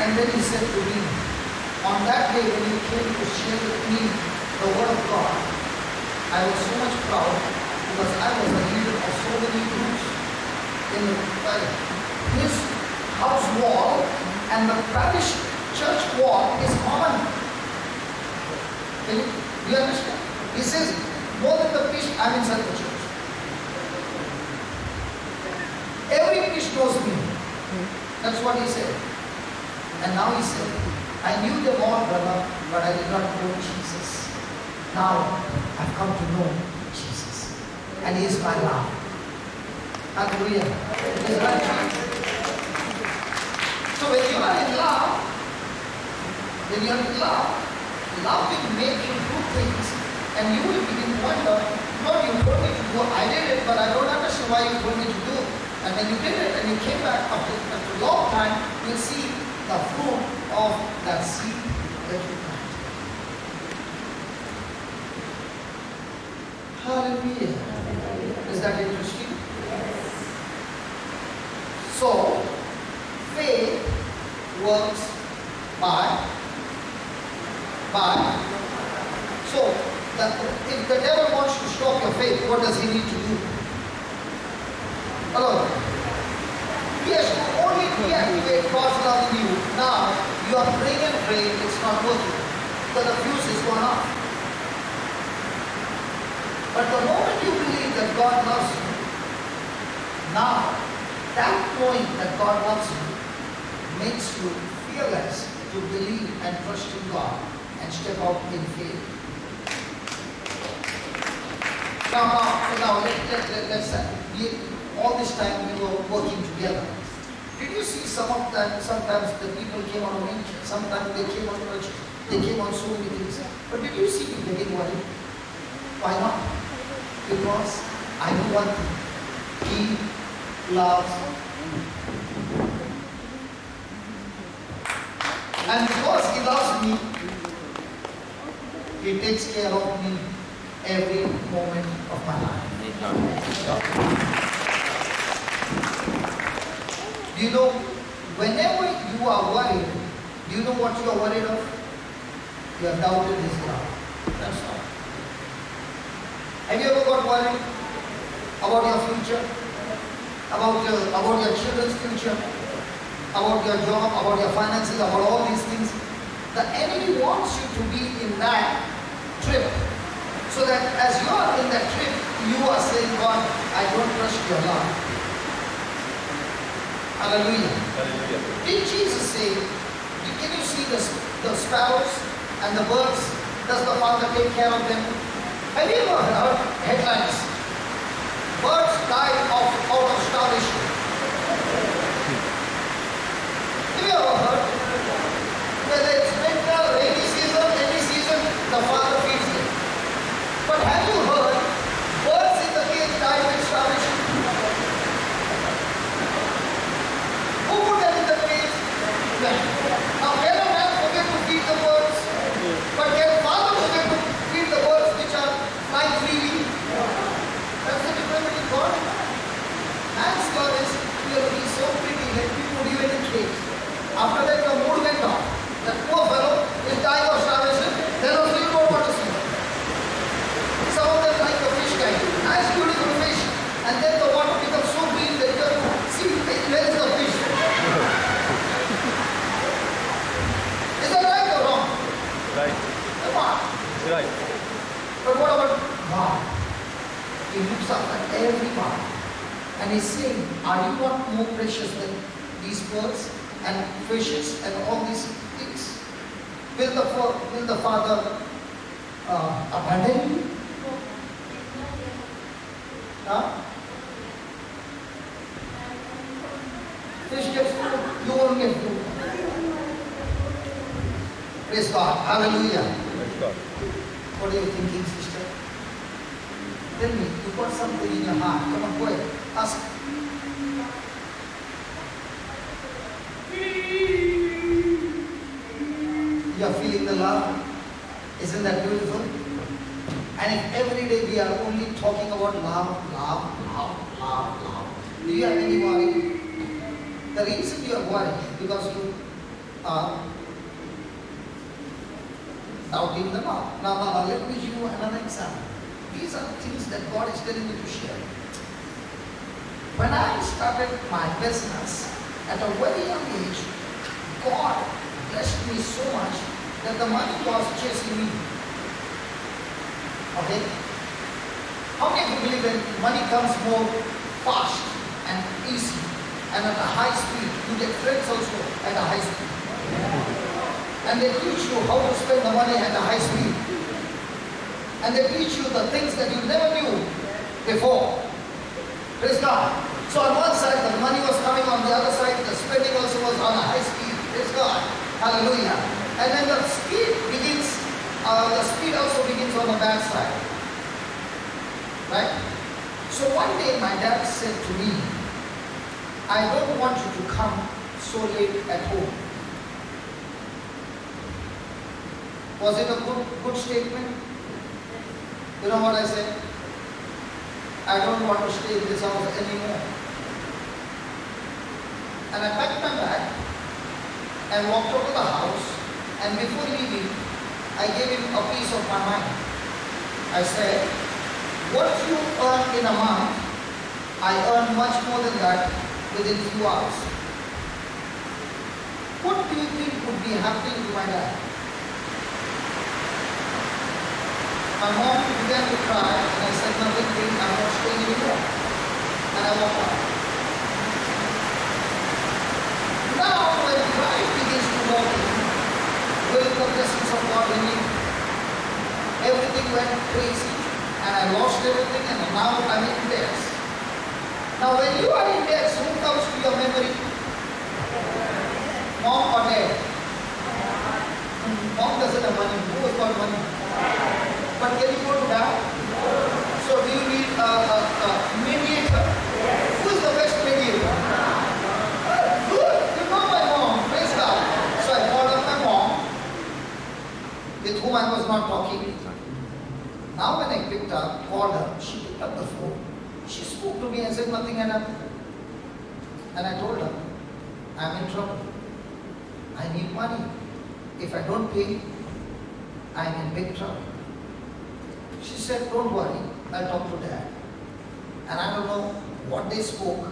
And then he said to me, on that day when he came to share with me the word of God, I was so much proud because I was the leader of so many groups in his house wall and the parish church wall is common. Do you understand? He says, more than the priest, I'm inside the church. Every priest knows me. That's what he said. And now he said, "I knew them all, brother, but I did not know Jesus. Now I've come to know Jesus. And he is my love." Hallelujah. He is my love. So when you are in love, love will make you do things and you will begin to wonder, "Lord, you told me to do, I did it, but I don't understand why you told me to do it." And when you did it and you came back after a long time, you'll see the fruit of that seed that you planted. Hallelujah. Is that interesting? So, faith works by. So, if the devil wants to stop your faith, what does he need to do? Hello? He has to only deactivate God's love in you. Now, you are praying and praying, it's not working. Because the fuse is gone off. But the moment you believe that God loves you, now, that knowing that God loves you makes you fearless to believe and trust in God and step out in faith. Now let's all this time we were working together. Did you see sometimes the people came on a wheelchair, sometimes they came on crutches, they came on so many things. But did you see me getting worried? Why not? Because I know one thing. He loves me. And because He loves me, He takes care of me every moment of my life. Do you know, whenever you are worried, do you know what you are worried of? You have doubted His love. That's all. Have you ever got worried about your future? About your children's future? About your job? About your finances? About all these things? The enemy wants you to be in that trip. So that as you are in that trip, you are saying, God, I don't trust your love. Hallelujah. Hallelujah. Did Jesus say, can you see the sparrows and the birds? Does the Father take care of them? Have you ever heard headlines? Birds died out of starvation. Have you ever heard? Whether it's winter, rainy season, any season, the Father feeds them. But have you heard birds in the cage died with starvation? Who put them in the cage? Man. Now can a man forget to feed the birds? But can Father forget to feed the birds which are flying freely? That's the difference between God and man. Man's God is, he's so pretty, let me put you in a cage. After that your mood went off. That poor fellow is dying of starvation, then also you don't want to see him. Some of them like the fish guy, nice beautiful fish, and then the water becomes so green that you have to see where is the fish. Is that right or wrong? Right. Come on. Right. But what about God? He looks up at every part and He's saying, are you not more precious than these birds and fishes and all these things? Will the Father abandon you? Huh? Fish gets food, you won't get food. Praise God. Hallelujah. Praise God. What are you thinking, sister? Tell me, you got something in your heart. Come on, go ahead. Ask. You are feeling the love? Isn't that beautiful? And if every day we are only talking about love, love, love, love, love, do you have any worry? The reason you are worried is because you are doubting the love. Now, let me give you another example. These are the things that God is telling me to share. When I started my business at a very young age, God blessed me so much that the money was chasing me. Okay? How can you believe that money comes more fast and easy and at a high speed? You get friends also at a high speed. And they teach you how to spend the money at a high speed. And they teach you the things that you never knew before. Praise God. So on one side the money was coming, on the other side the spending also was on a high speed. Praise God. Hallelujah. And then the speed also begins on the bad side. Right? So one day my dad said to me, I don't want you to come so late at home. Was it a good statement? You know what I said? I don't want to stay in this house anymore. And I packed my bag and walked over to the house, and before leaving, I gave him a piece of my mind. I said, what you earn in a month, I earn much more than that within few hours. What do you think would be happening to my dad? My mom began to cry, and I said, nothing, I'm not staying anymore. And I walked out. Now, when life begins to walk in, with the blessings of God in me, everything went crazy, and I lost everything, and now I'm in debts. Now, when you are in debts, who comes to your memory? Mom or dad? Mom doesn't have money. Who has got money? But can you go to dad? So do you need a mediator? And I told her, I'm in trouble. I need money. If I don't pay, I'm in big trouble. She said, don't worry, I'll talk to Dad. And I don't know what they spoke.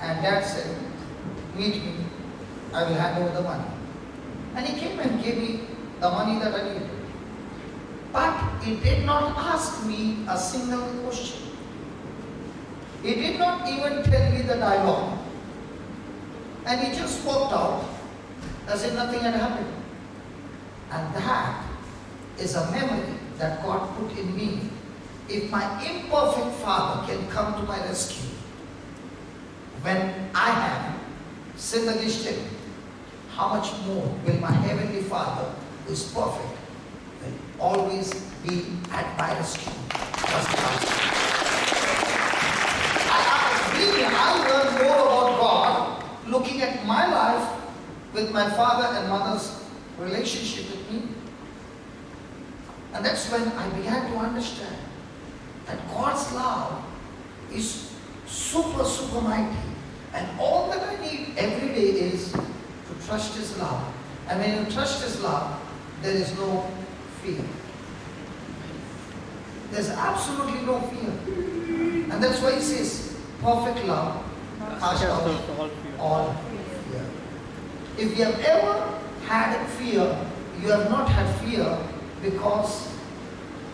And Dad said, meet me, I will hand over the money. And he came and gave me the money that I needed. But he did not ask me a single question. He did not even tell me the dialogue. And he just walked out as if nothing had happened. And that is a memory that God put in me. If my imperfect father can come to my rescue when I have sinned against him, how much more will my heavenly Father, who is perfect, will always be at my rescue? I learned more about God looking at my life with my father and mother's relationship with me. And that's when I began to understand that God's love is super, super mighty. And all that I need every day is to trust His love. And when you trust His love, there is no fear. There's absolutely no fear. And that's why He says, perfect love casts out all fear. If you have ever had fear, you have not had fear because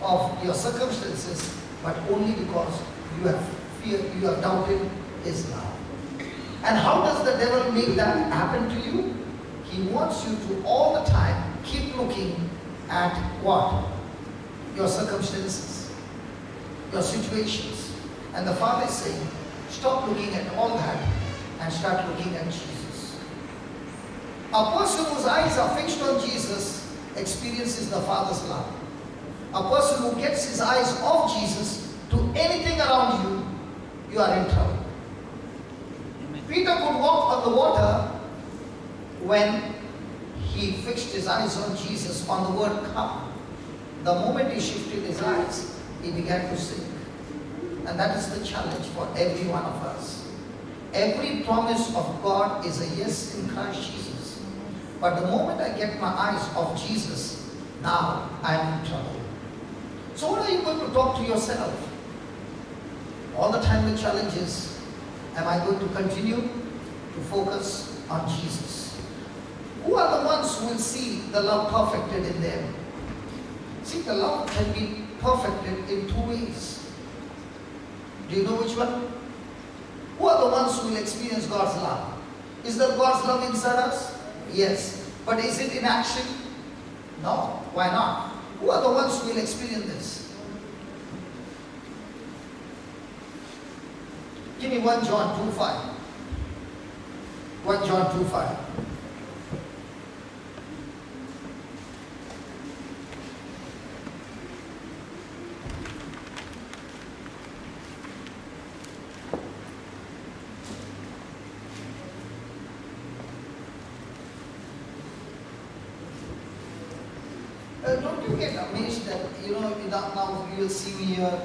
of your circumstances, but only because you have fear, you have doubted His love. And how does the devil make that happen to you? He wants you to all the time keep looking at what? Your circumstances, your situations. And the Father is saying, stop looking at all that and start looking at Jesus. A person whose eyes are fixed on Jesus experiences the Father's love. A person who gets his eyes off Jesus to anything around you, you are in trouble. Peter could walk on the water when he fixed his eyes on Jesus, on the word come. The moment he shifted his eyes, he began to sink. And that is the challenge for every one of us. Every promise of God is a yes in Christ Jesus. But the moment I get my eyes off Jesus, now I am in trouble. So what are you going to talk to yourself? All the time the challenge is, am I going to continue to focus on Jesus? Who are the ones who will see the love perfected in them? See, the love can be perfected in two ways. Do you know which one? Who are the ones who will experience God's love? Is there God's love inside us? Yes. But is it in action? No. Why not? Who are the ones who will experience this? Give me 1 John 2:5. 1 John 2:5. Don't you get amazed that, now you will see me here.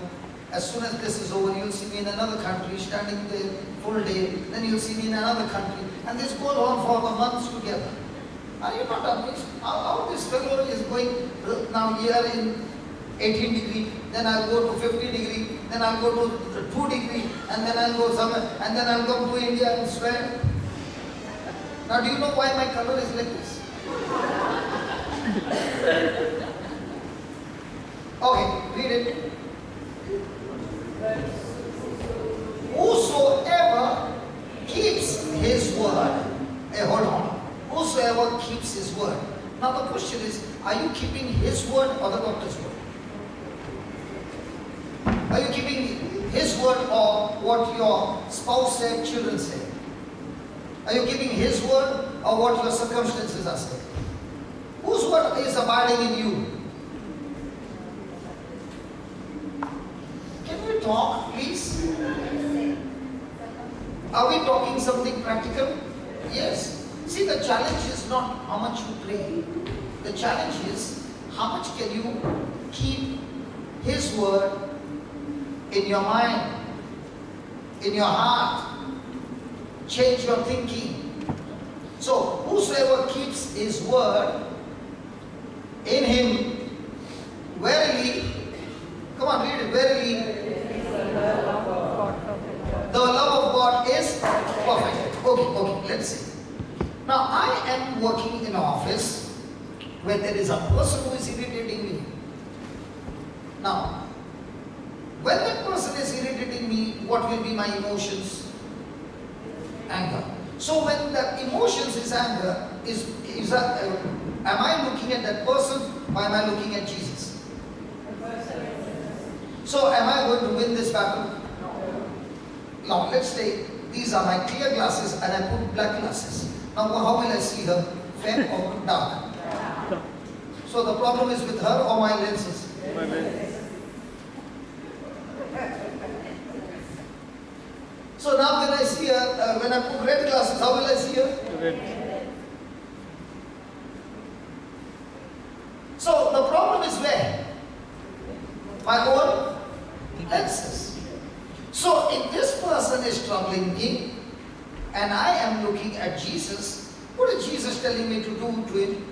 As soon as this is over, you'll see me in another country, standing there full day. Then you'll see me in another country. And this goes on for months together. Are you not amazed? How this fellow is going now here in 18 degree, then I'll go to 50 degree, then I'll go to 2 degree, and then I'll go somewhere, and then I'll come to India and swear. Now do you know why my color is like this? Okay, read it. Whosoever keeps His word. Hey, hold on. Whosoever keeps His word. Now the question is, are you keeping His word or the doctor's word? Are you keeping His word or what your spouse said, children said? Are you keeping His word or what your circumstances are saying? Whose word is abiding in you? Can we talk, please? Are we talking something practical? Yes. See, the challenge is not how much you pray. The challenge is how much can you keep His word in your mind, in your heart. change your thinking. So, whosoever keeps his word, in him, verily, come on, read it, verily, the love of God is perfect. Okay, let's see. Now, I am working in an office where there is a person who is irritating me. Now, when that person is irritating me, what will be my emotions? Anger. So when the emotions is anger, am I looking at that person or am I looking at Jesus? So am I going to win this battle? Now let's say these are my clear glasses and I put black glasses. Now how will I see her? Fair or dark? So the problem is with her or my lenses? My lenses. So now when I see her, when I put red glasses, how will I see her? Red. So the problem is where? My own lenses. So if this person is troubling me and I am looking at Jesus, what is Jesus telling me to do to him?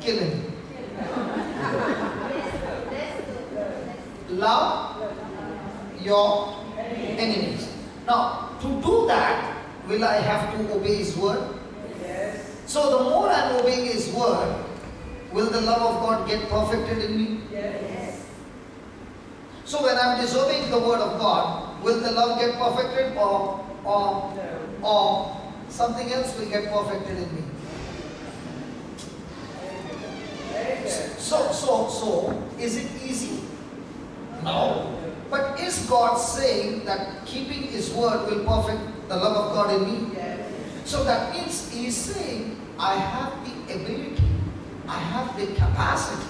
Kill him. Love your enemies. Now, to do that, will I have to obey his word? Yes. So the more I am obeying his word, will the love of God get perfected in me? Yes. So when I am disobeying the word of God, will the love get perfected or something else will get perfected in me? So, is it easy? No. But is God saying that keeping his word will perfect the love of God in me? Yes. So that means he is saying, I have the ability, I have the capacity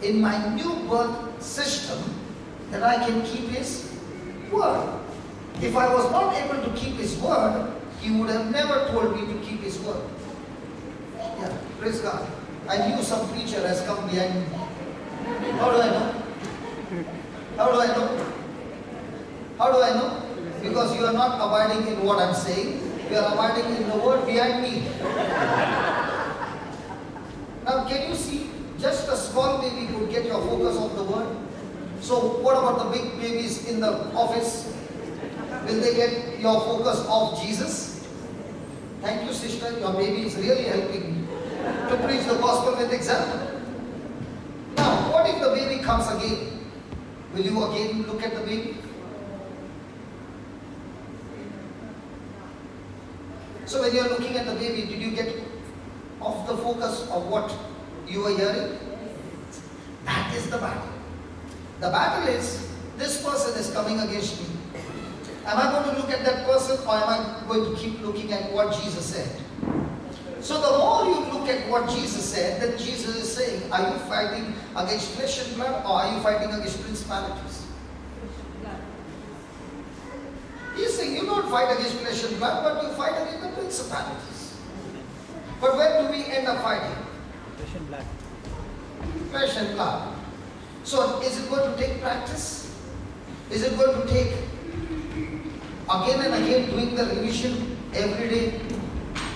in my new birth system that I can keep his word. If I was not able to keep his word, he would have never told me to keep his word. Yeah, praise God. I knew some preacher has come behind me. How do I know? How do I know? How do I know? Because you are not abiding in what I am saying. You are abiding in the word behind me. Now can you see, just a small baby could get your focus off the word. So what about the big babies in the office? Will they get your focus off Jesus? Thank you, sister. Your baby is really helping me to preach the gospel with example. Now, what if the baby comes again? Will you again look at the baby? So when you are looking at the baby, did you get off the focus of what you were hearing? That is the battle. The battle is, this person is coming against me. Am I going to look at that person or am I going to keep looking at what Jesus said? So the more you look at what Jesus said, then Jesus is saying, are you fighting against flesh and blood or are you fighting against principalities? He's saying you don't fight against flesh and blood, but you fight against the principalities. But where do we end up fighting? Flesh and blood. Flesh and blood. So is it going to take practice? Is it going to take again and again doing the revision every day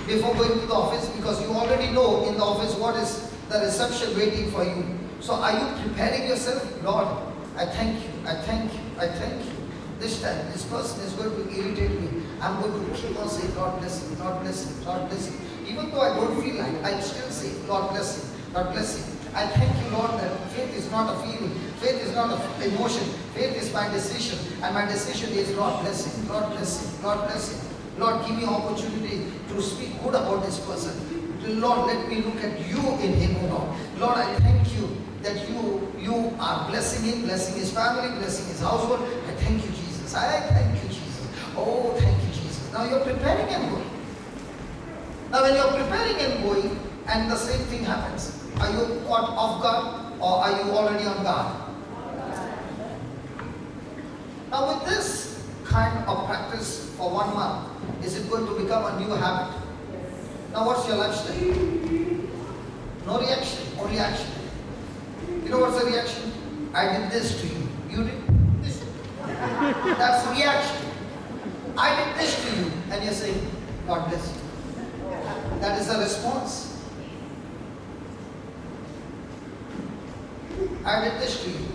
before going to the office? Because you already know in the office what is the reception waiting for you. So are you preparing yourself? Lord, I thank you, I thank you, I thank you. This time, this person is going to irritate me. I'm going to keep on saying, God bless him, God bless him, God bless him. Even though I don't feel like, I still say, God bless him, God bless him. I thank you, Lord, that faith is not a feeling, faith is not an emotion, faith is my decision, and my decision is God bless him, God bless him, God bless him. Lord, give me opportunity to speak good about this person. Lord, let me look at you in him, O Lord. Lord, I thank you that you are blessing him, blessing his family, blessing his household. I thank you, Jesus. I thank you, Jesus. Oh, thank you, Jesus. Now you're preparing and going. Now when you're preparing and going, and the same thing happens, are you caught off guard or are you already on guard? Now with this kind of practice for 1 month, is it going to become a new habit? Now what's your lifestyle? No reaction, only action. You know what's the reaction? I did this to you. You did this. That's reaction. I did this to you and and you're saying, God bless you. That is the response. I did this to you.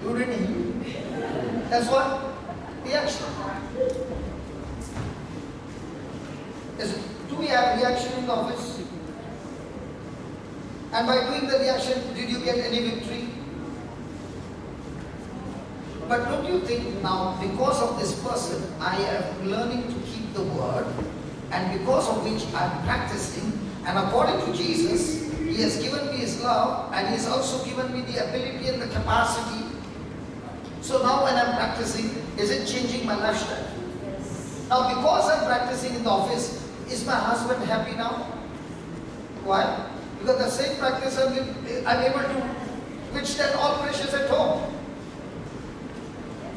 You didn't. That's what? Reaction. Do we have reaction in the office? And by doing the reaction, did you get any victory? But don't you think now, because of this person, I am learning to keep the word, and because of which I am practicing, and according to Jesus, He has given me His love, and He has also given me the ability and the capacity. So now when I am practicing, is it changing my lifestyle? Yes. Now because I am practicing in the office, is my husband happy now? Why? Because the same practice I am able to withstand all pressures at home.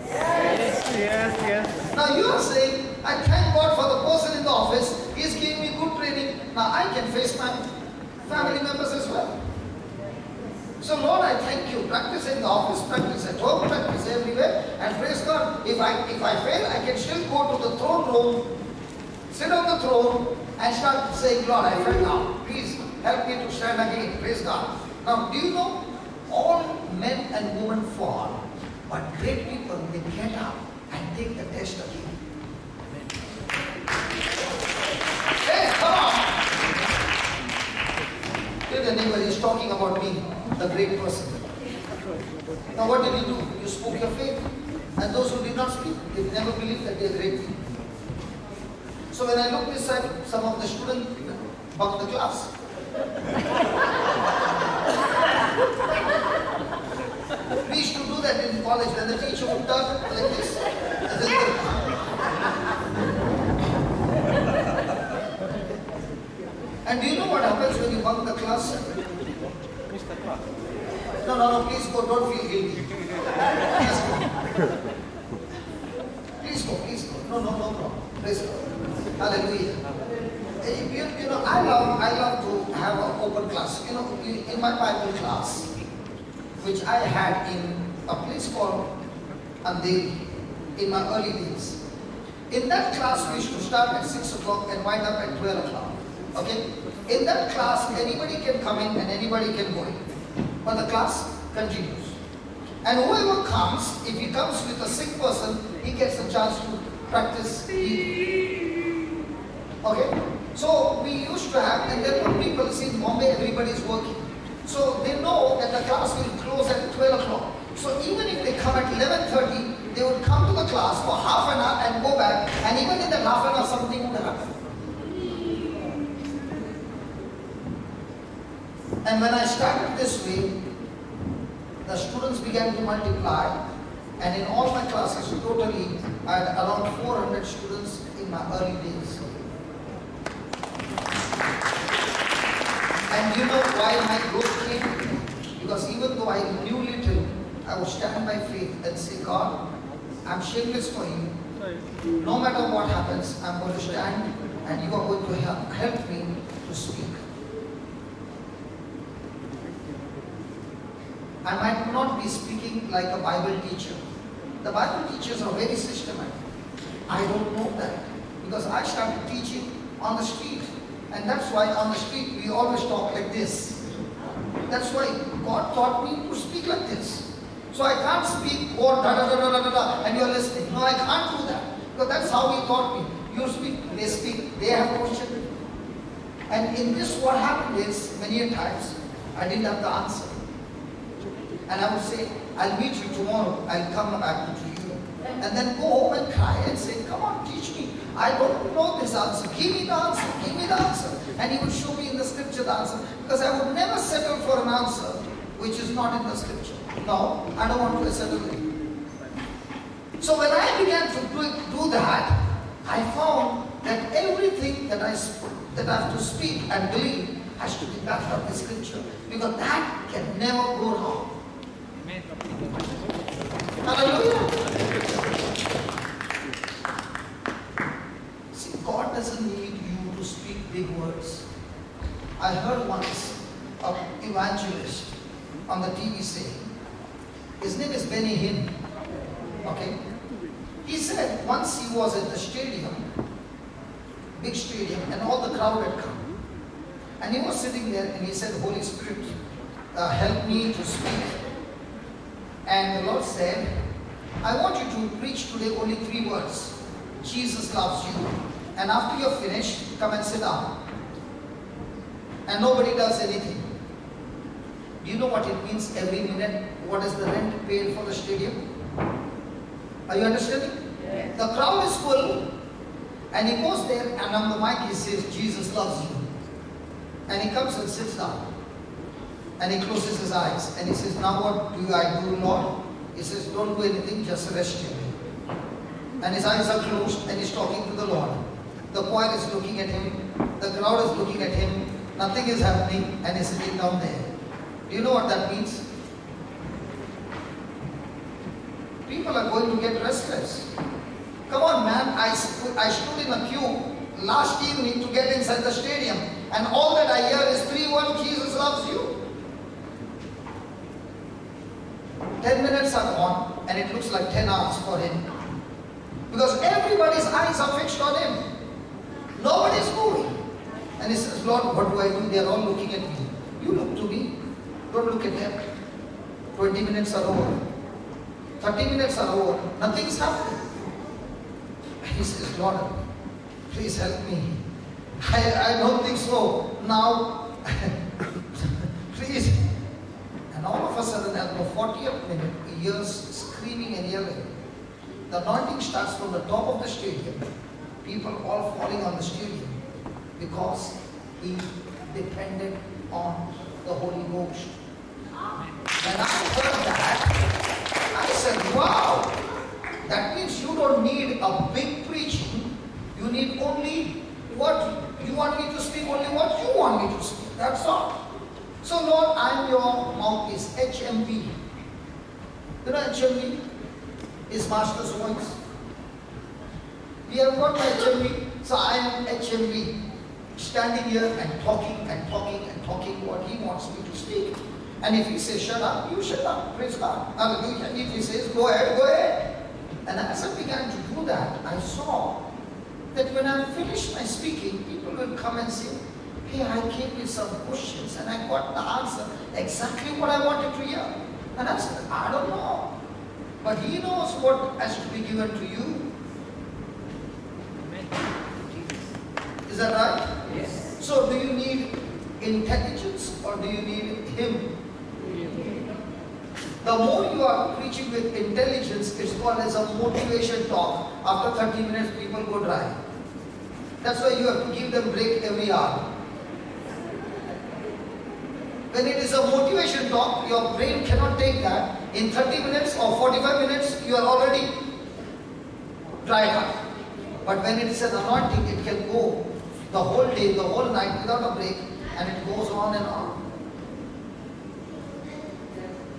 Yes. Now you are saying, I thank God for the person in the office, he is giving me good training. Now I can face my family members as well. So Lord, I thank you. Practice in the office, practice at home, practice everywhere. And praise God, if I fail, I can still go to the throne room, sit on the throne, and start saying, Lord, I fell now. Please help me to stand again. Praise God. Now, do you know, all men and women fall, but great people, they get up and take the test again. Hey, come on! Tell the neighbor, he's talking about me, the great person. Now what did you do? You spoke your faith. And those who did not speak, they never believed that they are great people. So when I look beside some of the students bunk the class. We used to do that in college when the teacher would turn like this. And do you know what happens when you bunk the class? No, please go, don't feel guilty. Please go. No. Please go. Hallelujah. You know, I love to have an open class. You know, in my Bible class, which I had in a place called Andheri in my early days. In that class, we used to start at 6 o'clock and wind up at 12 o'clock. Okay? In that class, anybody can come in and anybody can go in. But the class continues. And whoever comes, if he comes with a sick person, he gets a chance to practice healing. Okay? So we used to have, and there were people, see in Bombay, everybody is working. So they know that the class will close at 12 o'clock. So even if they come at 11:30, they would come to the class for half an hour and go back, and even in that half an hour something would happen. And when I started this way, the students began to multiply, and in all my classes totally, I had around 400 students in my early days. And you know why my growth came? Because even though I knew little, I would stand by faith and say, God, I'm shameless for you. No matter what happens, I'm going to stand and you are going to help me to speak. I might not be speaking like a Bible teacher. The Bible teachers are very systematic. I don't know that because I started teaching on the street. And that's why on the street we always talk like this. That's why God taught me to speak like this. So I can't speak God and you're listening. No, I can't do that. Because that's how He taught me. You speak, they have question. And in this what happened is, many times, I didn't have the answer. And I would say, I'll meet you tomorrow, I'll come back to you. And then go home and cry and say, come on, teach me. I don't know this answer. Give me the answer. Give me the answer. And He would show me in the scripture the answer. Because I would never settle for an answer which is not in the scripture. No, I don't want to settle it. So when I began to do that, I found that everything that I have to speak and believe has to be backed up with scripture. Because that can never go wrong. Amen. Hallelujah. See, God doesn't need you to speak big words. I heard once an evangelist on the TV saying, his name is Benny Hinn. Okay? He said once he was at the stadium big stadium, and all the crowd had come. And he was sitting there and he said, Holy Spirit, help me to speak. And the Lord said, I want you to preach today only 3 words. Jesus loves you. And after you're finished, come and sit down. And nobody does anything. Do you know what it means every minute? What is the rent paid for the stadium? Are you understanding? Yes. The crowd is full. And he goes there and on the mic he says, Jesus loves you. And he comes and sits down. And he closes his eyes. And he says, now what do I do, Lord? He says, don't do anything, just rest here. And his eyes are closed and he's talking to the Lord. The choir is looking at him. The crowd is looking at him. Nothing is happening and he's sitting down there. Do you know what that means? People are going to get restless. Come on, man. I stood in a queue last evening to get inside the stadium. And all that I hear is 3 words, Jesus loves you. 10 minutes are gone and it looks like 10 hours for him. Because everybody's eyes are fixed on him. Nobody's moving. And he says, Lord, what do I do? They are all looking at me. You look to me. Don't look at them. 20 minutes are over. 30 minutes are over. Nothing's happening. And he says, Lord, please help me. I don't think so. Now, please. And all of a sudden, at the 40th minute, he hears screaming and yelling. The anointing starts from the top of the stadium. People all falling on the stadium because he depended on the Holy Ghost. When I heard that, I said, wow, that means you don't need a big preaching. You need only what you want me to speak, only what you want me to speak. That's all. So Lord, I'm your mouthpiece, HMV. You know HMV? His master's voice. We have got the HMV, so I am HMV. Standing here and talking what he wants me to speak. And if he says shut up, you shut up. Praise God. Hallelujah. If he says go ahead, go ahead. And as I began to do that, I saw that when I finished my speaking, people will come and say, hey, I came with some questions and I got the answer exactly what I wanted to hear. And I said, I don't know. But he knows what has to be given to you. Is that right? Yes. So do you need intelligence or do you need him? The more you are preaching with intelligence, it's called as a motivation talk. After 30 minutes, people go dry. That's why you have to give them break every hour. When it is a motivation talk, your brain cannot take that. In 30 minutes or 45 minutes, you are already dried up. But when it is an anointing, it can go the whole day, the whole night without a break, and it goes on and on.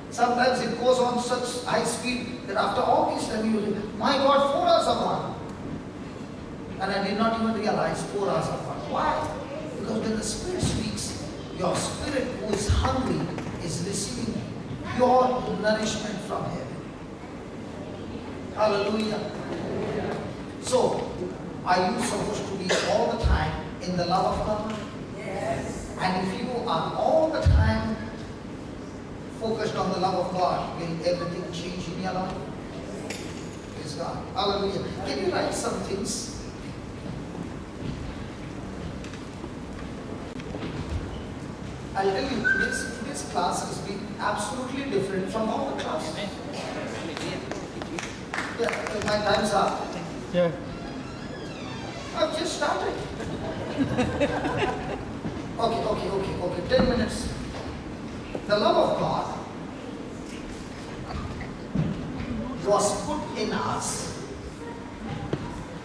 Sometimes it goes on such high speed that after all this time you think, my God, 4 hours are gone. And I did not even realize 4 hours are gone. Why? Because when the Spirit speaks, your spirit who is hungry is receiving pure nourishment from heaven. Hallelujah. So, are you supposed to be all the time in the love of God? Yes. And if you are all the time focused on the love of God, will everything change in your life? Praise God. Hallelujah. Can you write some things? I'll tell you, today's class has been absolutely different from all the classes. Yeah, my time's up. Yeah. I've just started. Okay. 10 minutes. The love of God was put in us.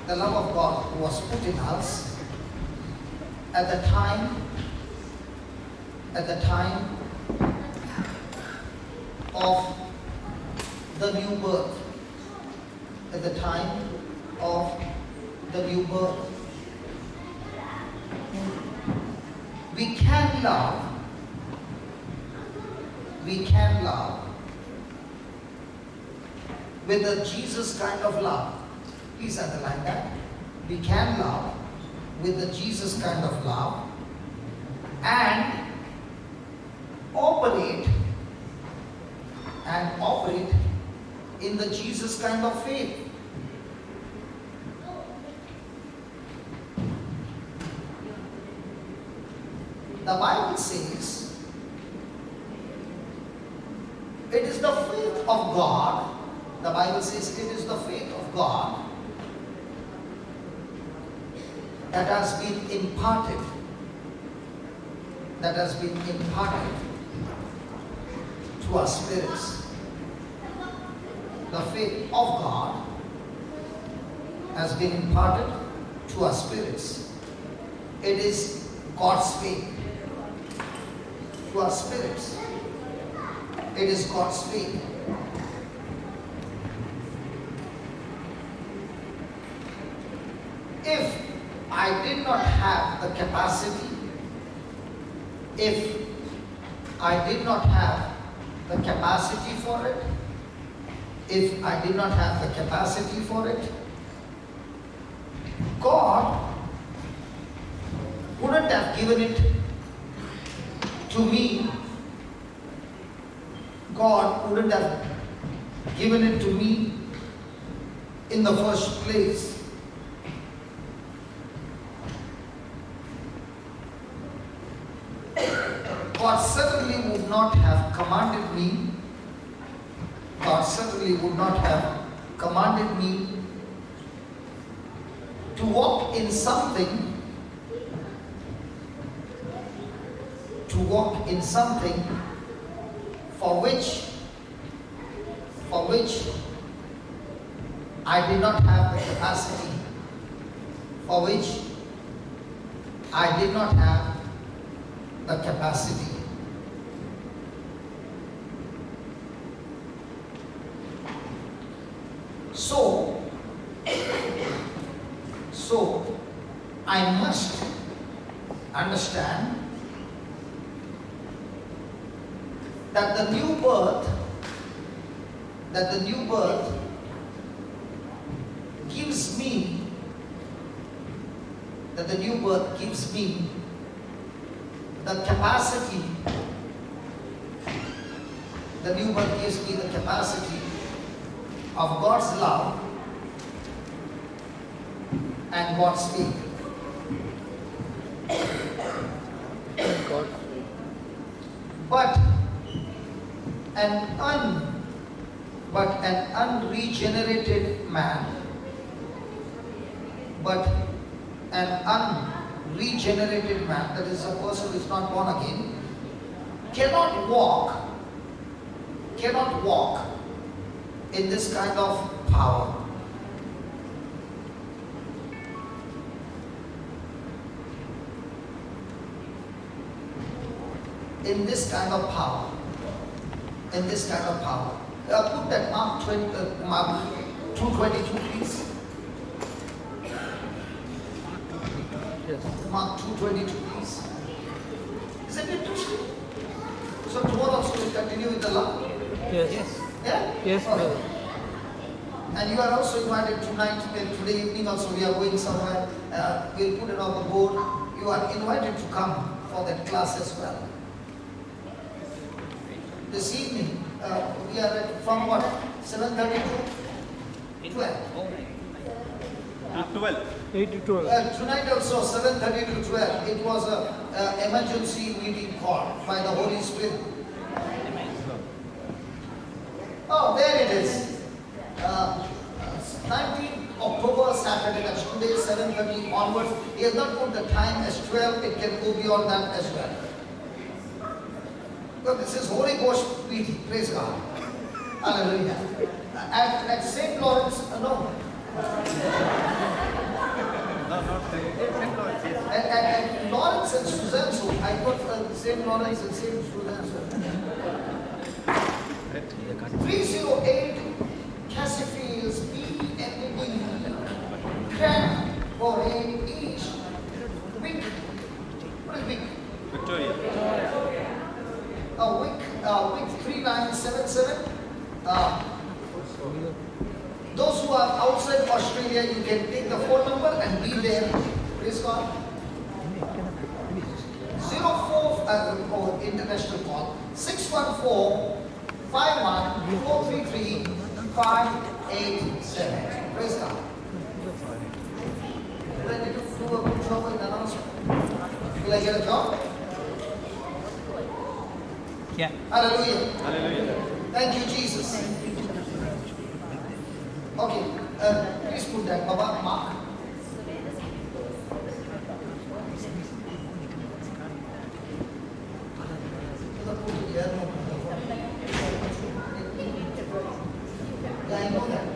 The love of God was put in us at the time of the new birth. At the time of the new birth. We can love with a Jesus kind of love. Please underline that. We can love with the Jesus kind of love and operate in the Jesus kind of faith. The Bible says it is the faith of God. The Bible says it is the faith of God that has been imparted. That has been imparted to our spirits. The faith of God has been imparted to our spirits. It is God's faith to our spirits. It is God's faith. If I did not have the capacity, if I did not have the capacity for it, if I did not have the capacity for it, God wouldn't have given it to me. God wouldn't have given it to me in the first place. God certainly would not have commanded me. God certainly would not have commanded me to walk in something, for which I did not have the capacity, for which I did not have the capacity. So I must understand that the new birth gives me the capacity. The new birth gives me the capacity of God's love and God's faith. But an unregenerated man, that is a person who is not born again, cannot walk in this kind of power. In this kind of power. Put that Mark 2:22, please. Yes. Mark 2:22, please. Isn't it interesting? So tomorrow also we'll continue with the law. Yes. Yeah? Yes, Okay. brother. And you are also invited tonight, today evening also we are going somewhere. We'll put it on the board. You are invited to come for that class as well. This evening, we are from what? 7:30 to 12. 8 to 12. Tonight also 7:30 to 12. It was an emergency meeting called by the Holy Spirit. Oh, there it is. 19th October, Saturday. That's today, 7:30 onwards. He has not put the time as 12. It can go beyond that as well. But this is Holy Ghost meeting. Praise God. Hallelujah. At St. Lawrence, no. At Lawrence and Suzanne's home. I got St. Lawrence and St. Suzanne's home. 308 Cassifields BND Cram for each week. What is week? Victoria. Week 3977. Those who are outside Australia, you can take the phone number and be there. Praise Praise God. 04 international call 614-51-433-587. Praise God. Will I need to do a good job in announcement? Will I get a job? Yeah. Hallelujah. Hallelujah. Thank you, Jesus. Okay, please put that, Baba, Mark. Yeah, I know that.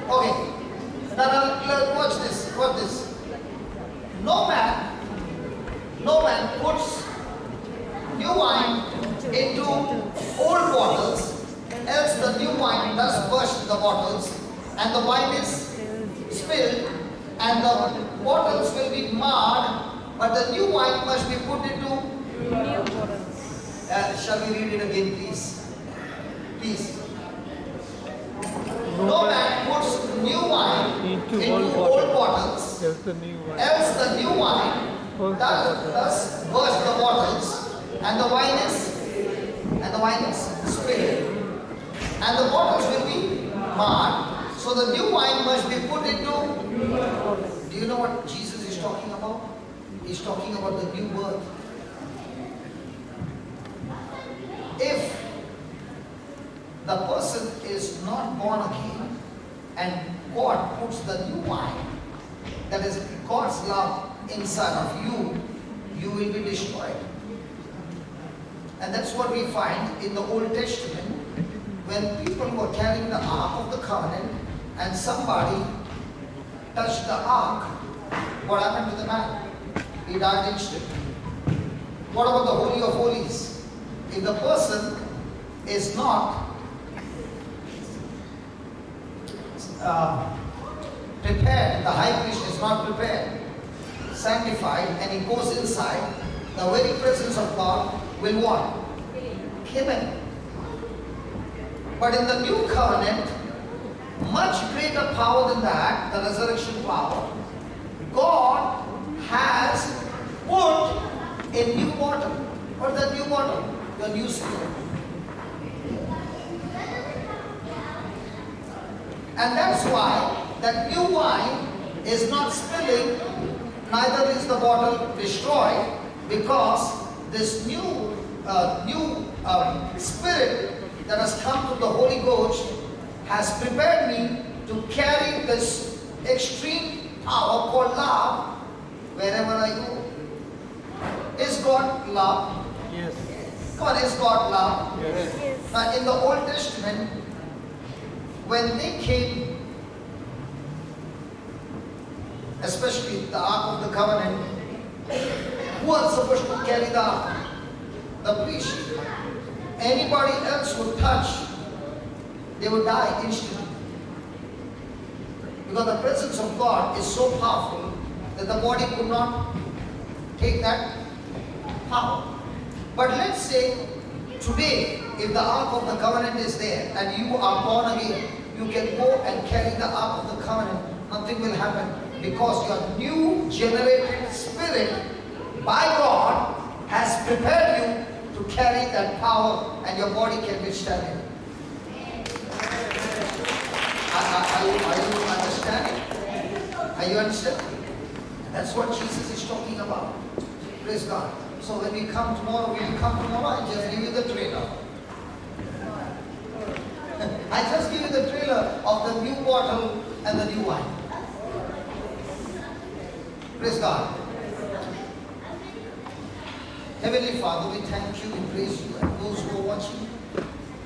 Okay, now watch this. Watch this. No man puts new wine into old bottles, else the new wine does burst the bottles, and the wine is spilled, and the bottles will be marred, but the new wine must be put into shall we read it again, please? Please. No man puts new wine into old bottles, else the new wine does burst the bottles, and the wine is spilled, and the bottles will be marred. So the new wine must be put into. Do you know what Jesus is talking about? He's talking about the new birth. If the person is not born again and God puts the new wine, that is God's love inside of you, you will be destroyed. And that's what we find in the Old Testament when people were carrying the Ark of the Covenant and somebody touched the Ark. What happened to the man? He died instantly. What about the Holy of Holies? If the person is not prepared, the high priest is not prepared, sanctified, and he goes inside, the very presence of God will what? Kill him. But in the new covenant, much greater power than that, the resurrection power, God has put a new bottle. What is that new bottle? Your new spirit. And that's why that new wine is not spilling, neither is the bottle destroyed, because this new spirit that has come to the Holy Ghost has prepared me to carry this extreme power called love wherever I go. Is God love? Yes. What is God love? Yes. Now in the Old Testament, when they came, especially the Ark of the Covenant, who was supposed to carry the Ark? The priest. Anybody else would touch, they would die instantly. Because the presence of God is so powerful that the body could not take that power. But let's say today, if the Ark of the Covenant is there and you are born again, you can go and carry the Ark of the Covenant. Nothing will happen because your new generated spirit by God has prepared you to carry that power and your body can withstand it. Are you understanding? Are you understanding? That's what Jesus is talking about. Praise God. So when we come tomorrow, I just give you the trailer. I just give you the trailer of the new bottle and the new wine. Praise God. Heavenly Father, we thank you, we praise you, and those who are watching,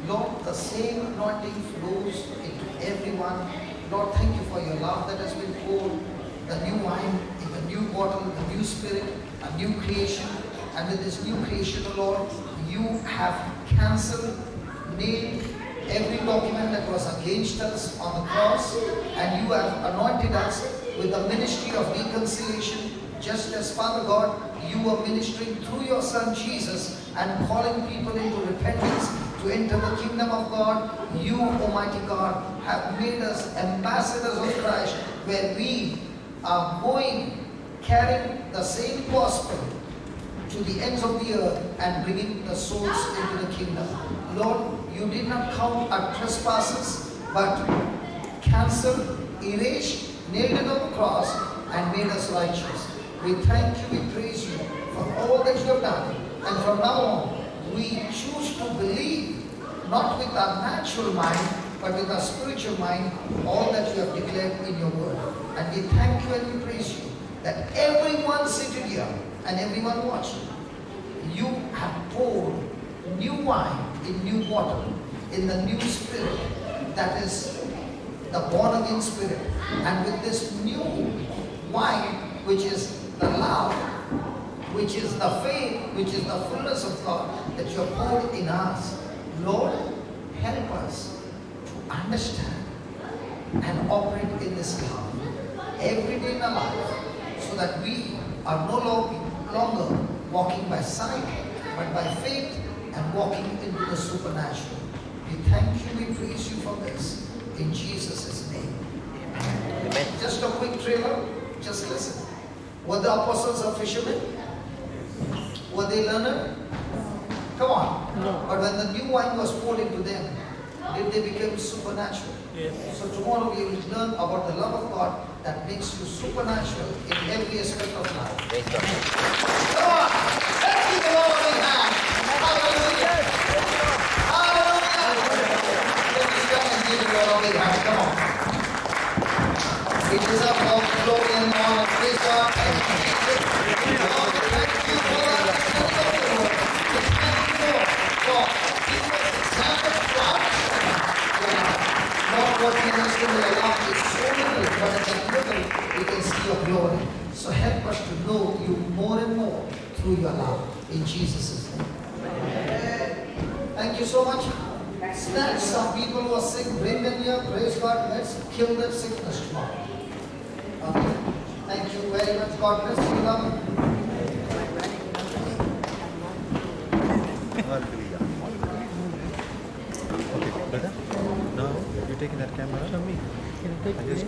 Lord, the same anointing flows into everyone. Lord, thank you for your love that has been poured, the new wine in the new bottle, the new spirit, a new creation. And with this new creation, Lord, you have cancelled, nailed every document that was against us on the cross, and you have anointed us with the ministry of reconciliation, just as Father God, you were ministering through your Son Jesus and calling people into repentance to enter the kingdom of God. You, Almighty God, have made us ambassadors of Christ, where we are going, carrying the same gospel to the ends of the earth and bringing the souls into the kingdom. Lord, you did not count our trespasses, but canceled, erased, nailed it on the cross, and made us righteous. We thank you, we praise you for all that you have done. And from now on, we choose to believe, not with our natural mind, but with our spiritual mind, all that you have declared in your word. And we thank you and we praise you that everyone seated here and everyone watching, you have poured new wine in new water, in the new spirit, that is the born again spirit. And with this new wine, which is the love, which is the faith, which is the fullness of God that you have poured in us, Lord, help us to understand and operate in this love every day in our life, so that we are no longer walking by sight, but by faith and walking into the supernatural. We thank you, we praise you for this. In Jesus' name. Amen. Just a quick trailer, just listen. Were the apostles a fishermen? Were they learned? Come on. No. But when the new wine was poured into them, did they become supernatural? Yes. So tomorrow we will learn about the love of God that makes you supernatural in every aspect of life. Come on. Let's give the Lord a big hand. Hallelujah. Hallelujah. Let me stand and give the Lord a big hand. Come on. It is up all glory and honor. Praise God. Thank you, Jesus. Lord, thank you for that. What we understand in the life is so little, but at the little we can see your glory. So help us to know you more and more through your love. In Jesus' name. Thank you so much. Snatch some people who are sick, bring them here. Praise God. Let's kill that sickness tomorrow. Okay. Thank you very much. God bless you, love. Hallelujah. Okay, brother. Now you taking that camera? Show me. Can you take I just